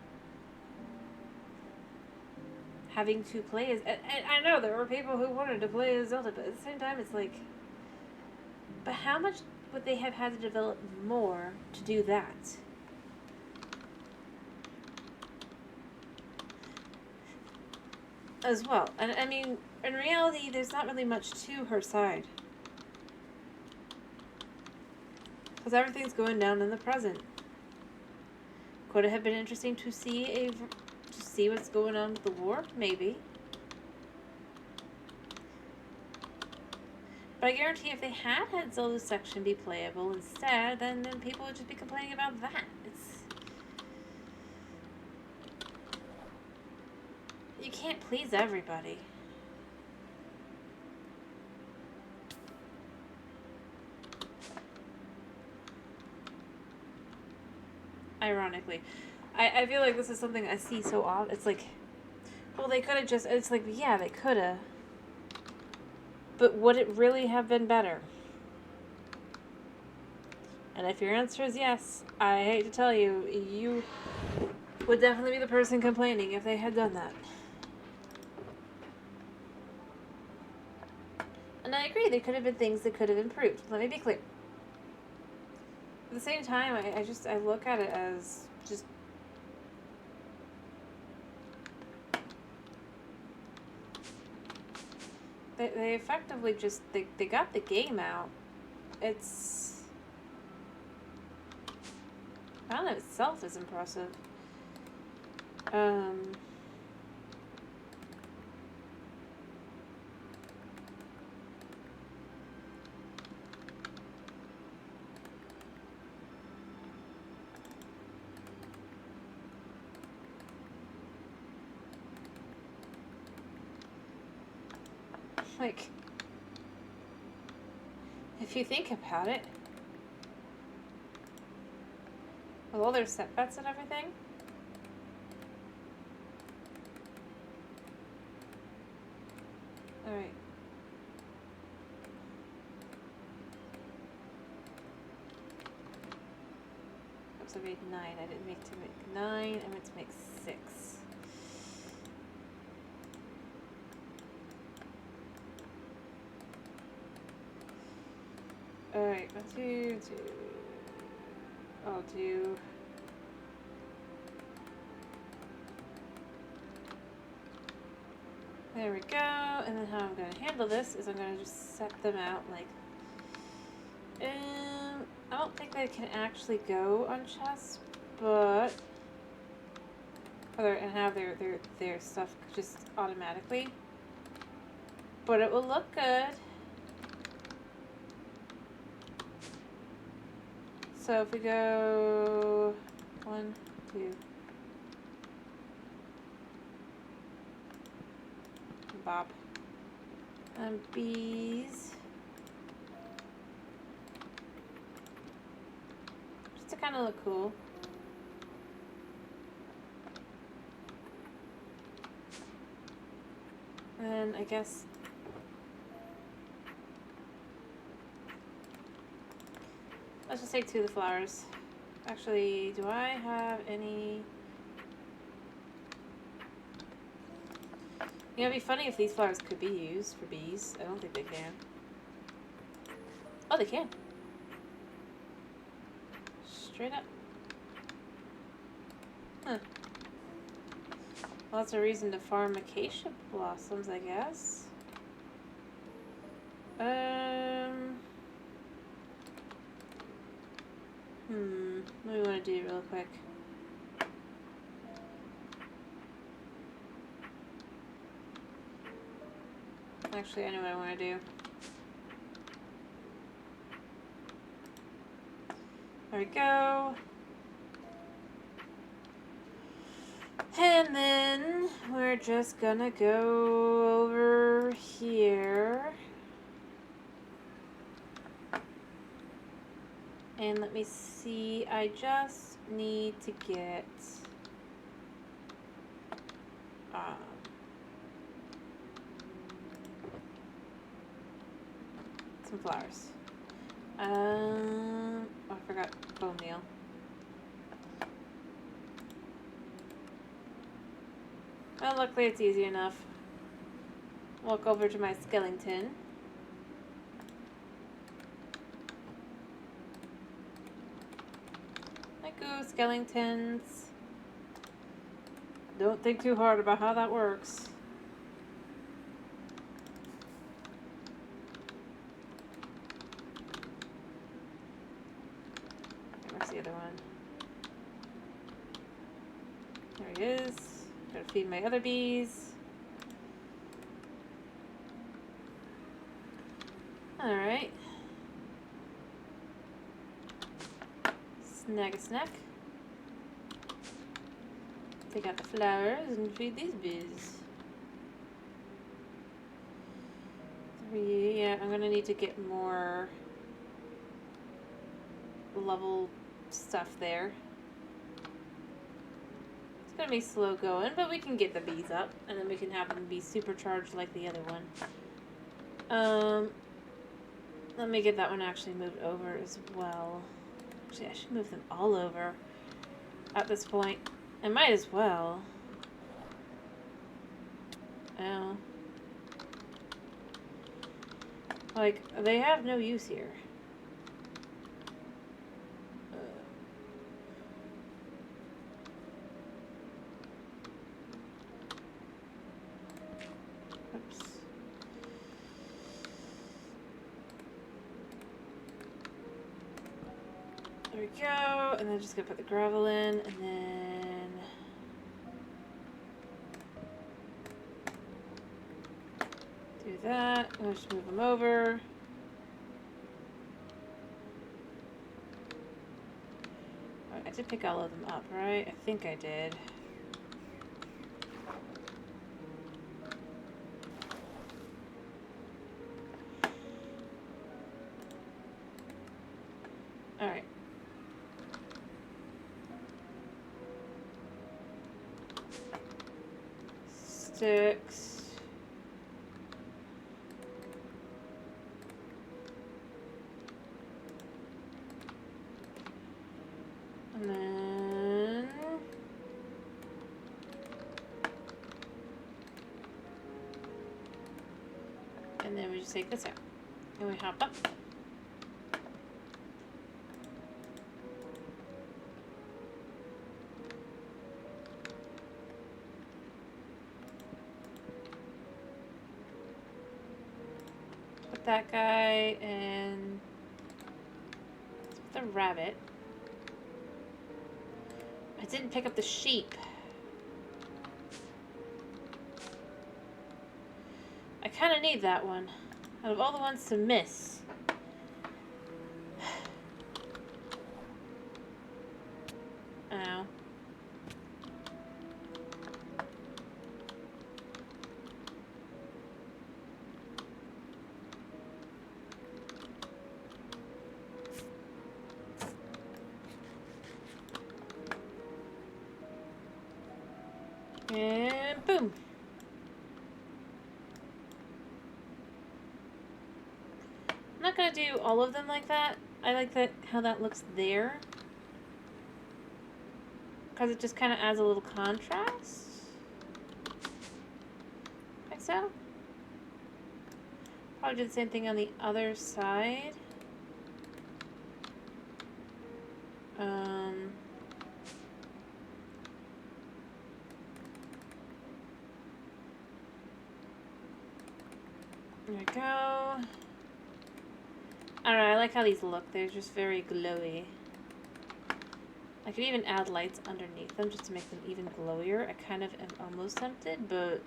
having to play as... And I know there were people who wanted to play as Zelda, but at the same time, it's like... But how much would they have had to develop more to do that? As well. And I mean, in reality, there's not really much to her side. Because everything's going down in the present. Could it have been interesting to see what's going on with the war? Maybe. But I guarantee if they had Zelda's section be playable instead, then people would just be complaining about that. You can't please everybody. Ironically. I feel like this is something I see so often. It's like, well, they could have just... It's like, yeah, they could have. But would it really have been better? And if your answer is yes, I hate to tell you, you would definitely be the person complaining if they had done that. And I agree, there could have been things that could have improved. Let me be clear. At the same time, I look at it as just... They effectively just... They got the game out. It's... That in itself is impressive. Like, if you think about it, with all their set bets and everything. Alright. Oops, I made 9. I didn't make to make 9. I meant to make 6. Alright, 1, 2, 2. I'll do. There we go. And then how I'm going to handle this is I'm going to just set them out like. I don't think they can actually go on chess, but and have their stuff just automatically. But it will look good. So if we go 1, 2, Bob, bees, just to kind of look cool. And I guess let's just take 2 of the flowers. Actually, do I have any? You know, it'd be funny if these flowers could be used for bees. I don't think they can. Oh, they can. Straight up. Huh. Well, that's a reason to farm acacia blossoms, I guess. What do we want to do real quick? Actually, I know what I want to do. There we go. And then we're just gonna go over here. And let me see, I just need to get some flowers. Oh, I forgot bone meal. Well, luckily it's easy enough. Walk over to my skeleton. Skeletons. Don't think too hard about how that works. Where's the other one? There he is. Gotta feed my other bees. Alright. Snag a snack. Take out the flowers and feed these bees. 3, yeah, I'm gonna need to get more level stuff there. It's gonna be slow going, but we can get the bees up, and then we can have them be supercharged like the other one. Let me get that one actually moved over as well. Actually, I should move them all over at this point. I might as well. Oh. Like, they have no use here. Oops. There we go. And then just gonna put the gravel in, and then do that. I'm gonna just move them over. I did pick all of them up, right? I think I did. sticks. And then we just take this out. And we hop up. Put that guy and the rabbit. I didn't pick up the sheep. I kind of need that one. Out of all the ones to miss. Ow. And boom. I'm not gonna do all of them like that. I like that how that looks there. Because it just kind of adds a little contrast. Like so. Probably do the same thing on the other side. There we go. I don't know, I like how these look. They're just very glowy. I could even add lights underneath them just to make them even glowier. I kind of am almost tempted, but...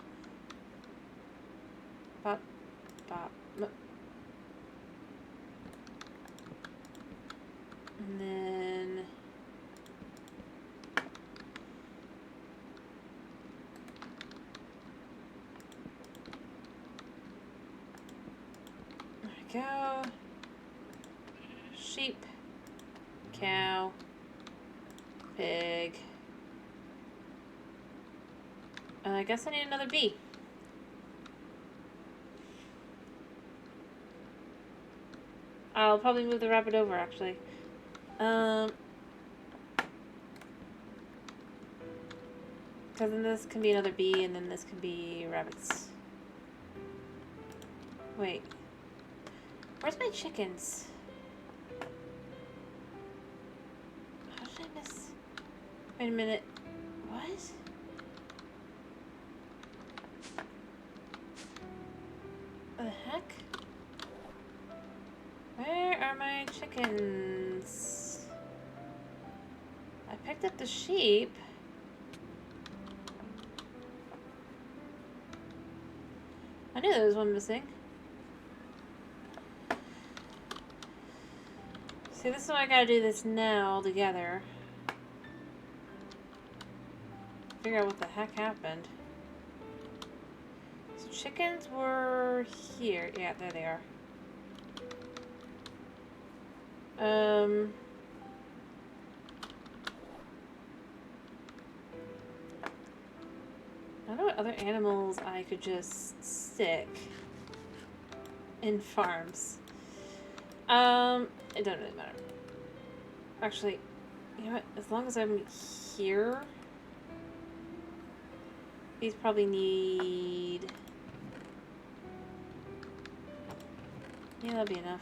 Bop, bop. And then... There we go. Sheep. Cow. Pig. I guess I need another bee. I'll probably move the rabbit over, actually. Because then this can be another bee, and then this can be rabbits. Wait. Where's my chickens? How did I miss... Wait a minute. What? What the heck? Where are my chickens? I picked up the sheep. I knew there was one missing. See, this is why I gotta do this now all together. Figure out what the heck happened. So chickens were here. Yeah, there they are. I don't know what other animals I could just stick in farms. It doesn't really matter. Actually, you know what? As long as I'm here, these probably need... Yeah, that'll be enough.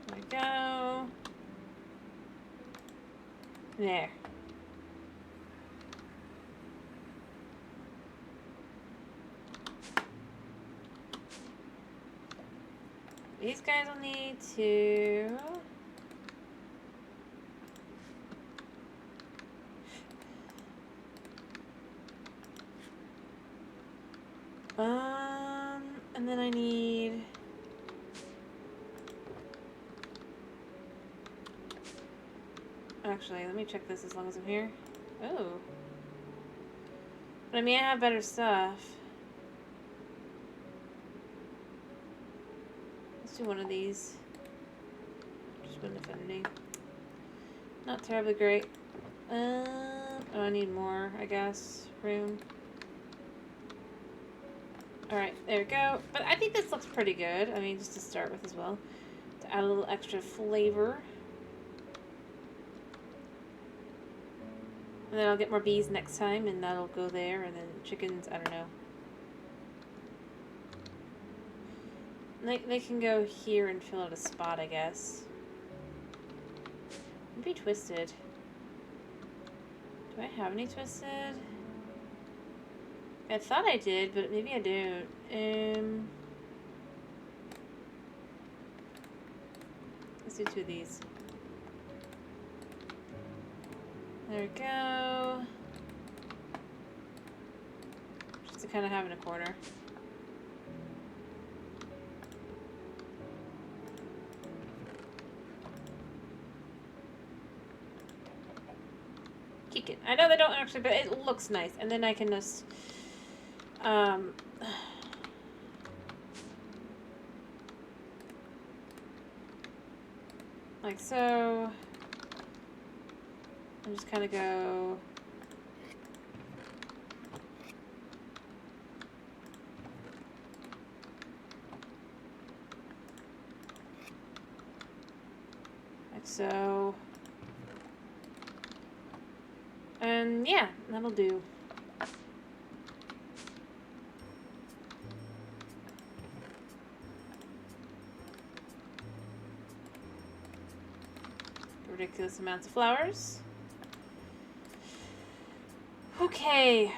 There we go. There. These guys will need to... and then I need... Actually, let me check this as long as I'm here. Oh. But I mean, I have better stuff. Let's do one of these. Just one affinity. Not terribly great. Oh, I need more, I guess. Room. Alright, there we go. But I think this looks pretty good. I mean, just to start with as well. To add a little extra flavor. And then I'll get more bees next time, and that'll go there. And then chickens, I don't know. They can go here and fill out a spot, I guess. Maybe twisted. Do I have any twisted? I thought I did, but maybe I don't. Let's do 2 of these. There we go. Just to kind of have in a corner. Chicken. I know they don't actually, but it looks nice. And then I can just, like so. And just kind of go. Like so. And yeah, that'll do. Ridiculous amounts of flowers. Okay.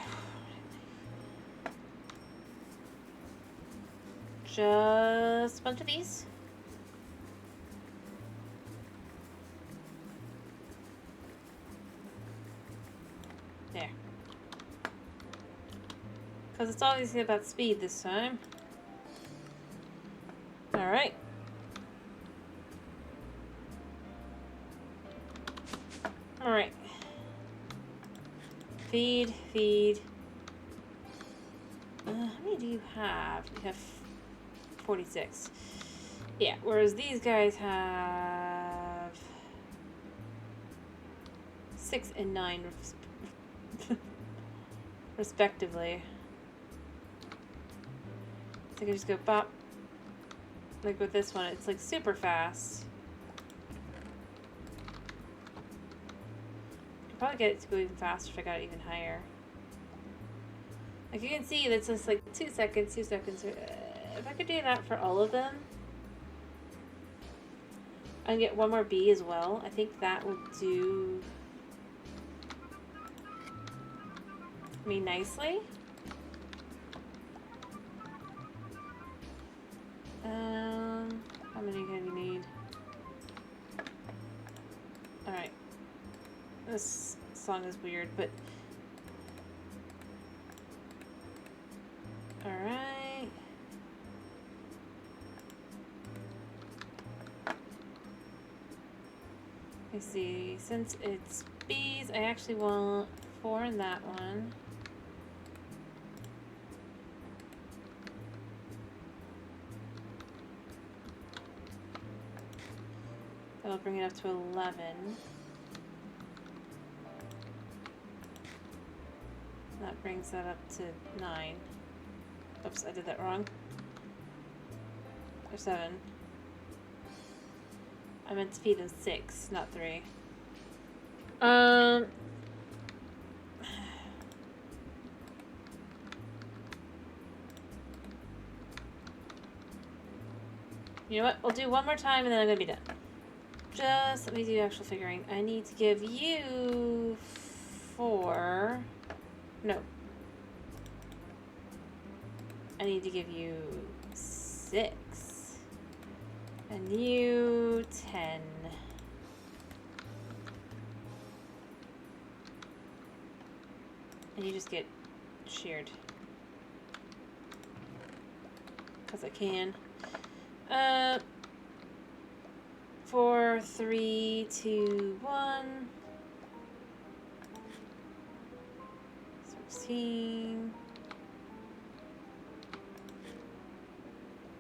Just a bunch of these. There. Because it's obviously about speed this time. Alright. Alright. Feed, feed. How many do you have? You have 46. Yeah, whereas these guys have 6 and 9 respectively. So I can just go bop. Like with this one, it's like super fast. Could probably get it to go even faster if I got it even higher. Like you can see, that's just like 2 seconds, 2 seconds. If I could do that for all of them, and get one more bee as well, I think that will do me nicely. How many can you need? Alright. This song is weird, but alright. Let's see. Since it's bees, I actually want 4 in that one. That'll bring it up to 11. That brings that up to 9. Oops, I did that wrong. Or 7. I meant to feed them 6, not 3. You know what? We'll do one more time and then I'm gonna be done. Just let me do actual figuring. I need to give you 4. No. I need to give you 6. And you 10. And you just get sheared. Because I can. 4, 3, 2, 1. 16.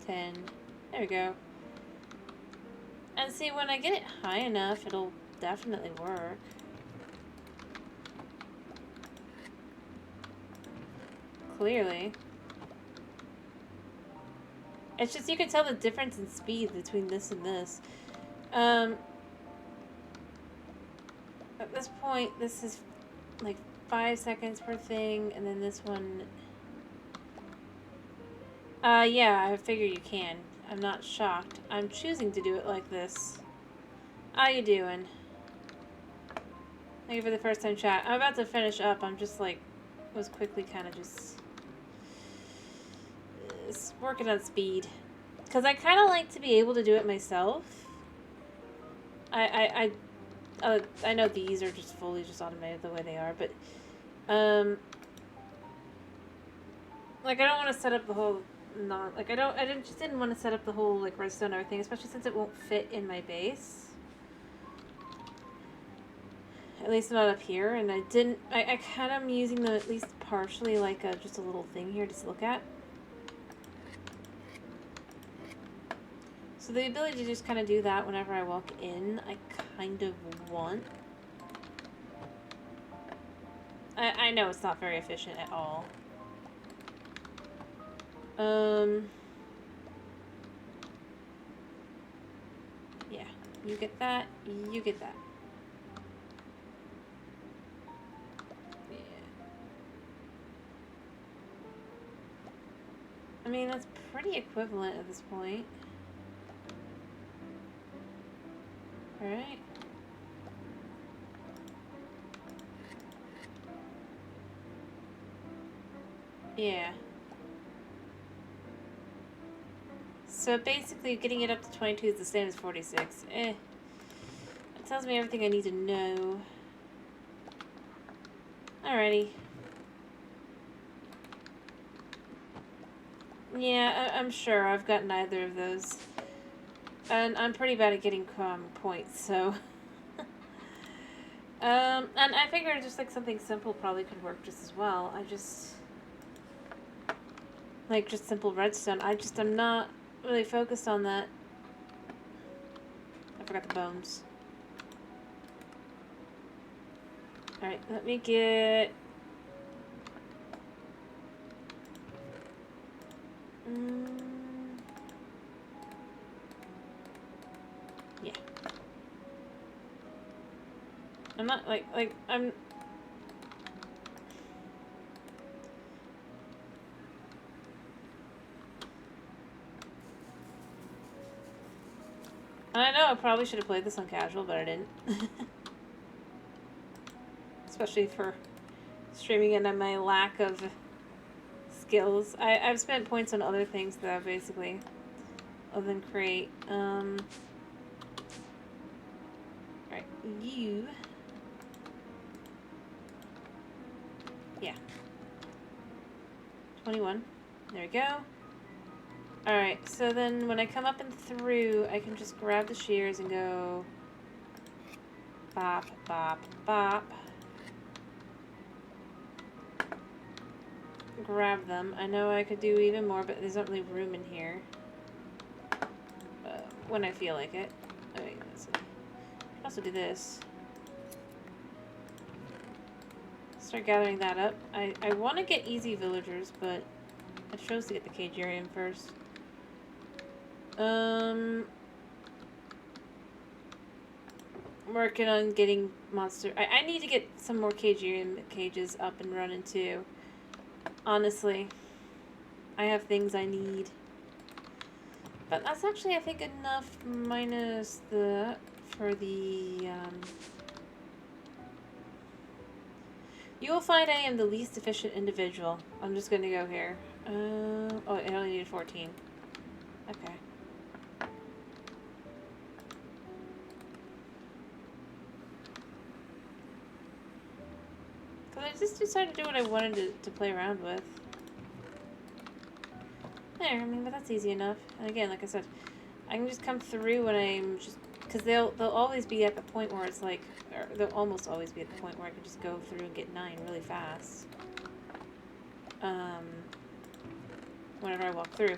10. There we go. And see, when I get it high enough, it'll definitely work. Clearly. It's just you can tell the difference in speed between this and this. At this point, this is like 5 seconds per thing, and then this one... yeah, I figure you can. I'm not shocked. I'm choosing to do it like this. How you doing? Thank you for the first time chat. I'm about to finish up. I'm just like, was quickly kind of just working on speed. Because I kind of like to be able to do it myself. I know these are just fully just automated the way they are, but like I don't want to set up the whole just didn't want to set up the whole like redstone and everything, especially since it won't fit in my base. At least not up here, and I kind of am using them at least partially like just a little thing here to look at. So the ability to just kind of do that whenever I walk in, I kind of want. I know it's not very efficient at all. Yeah, you get that, you get that. Yeah. I mean, that's pretty equivalent at this point. Alright. Yeah. So basically, getting it up to 22 is the same as 46. It tells me everything I need to know. Alrighty. Yeah, I'm sure. I've got neither of those. And I'm pretty bad at getting points, so... and I figured just like something simple probably could work just as well. I just... Like, just simple redstone. I'm not really focused on that. I forgot the bones. Alright, let me get... Yeah. I'm not, I'm... I know I probably should have played this on casual, but I didn't. Especially for streaming and my lack of skills. I've spent points on other things though, basically. Other than create. Alright, you... Yeah. 21. There we go. Alright, so then when I come up and through, I can just grab the shears and go... Bop, bop, bop. Grab them. I know I could do even more, but there's not really room in here. When I feel like it. Okay, let's see. I can also do this. Start gathering that up. I want to get easy villagers, but I chose to get the Cagerium first. Working on getting monster... I need to get some more Cagerium cages up and running too. Honestly. I have things I need. But that's actually, I think, enough minus the... for the... You will find I am the least efficient individual. I'm just gonna go here. Oh, it only needed 14. Okay. Because I just decided to do what I wanted to play around with. There, I mean, but that's easy enough. And again, like I said, I can just come through when I'm just... Because they'll always be at the point where it's like... Or they'll almost always be at the point where I can just go through and get 9 really fast. Whenever I walk through.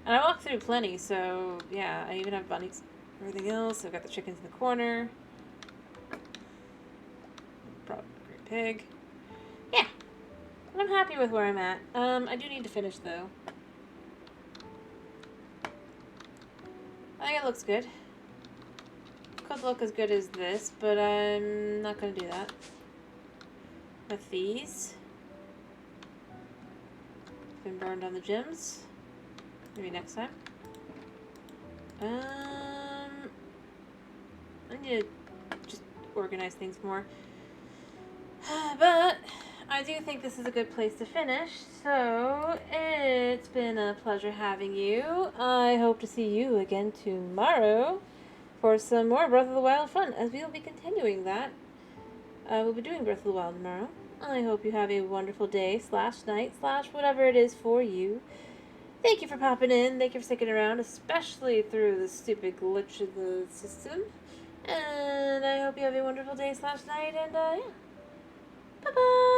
And I walk through plenty, so... Yeah, I even have bunnies and everything else. I've got the chickens in the corner. pig. Yeah. I'm happy with where I'm at. I do need to finish, though. I think it looks good. Could look as good as this, but I'm not going to do that. With these. Been burned on the gyms. Maybe next time. I need to just organize things more. But I do think this is a good place to finish. So it's been a pleasure having you. I hope to see you again tomorrow for some more Breath of the Wild fun, as we will be continuing that. We'll be doing Breath of the Wild tomorrow. I hope you have a wonderful day / night / whatever it is for you. Thank you for popping in. Thank you for sticking around, especially through the stupid glitch of the system. And I hope you have a wonderful day / night. And yeah. Bye-bye.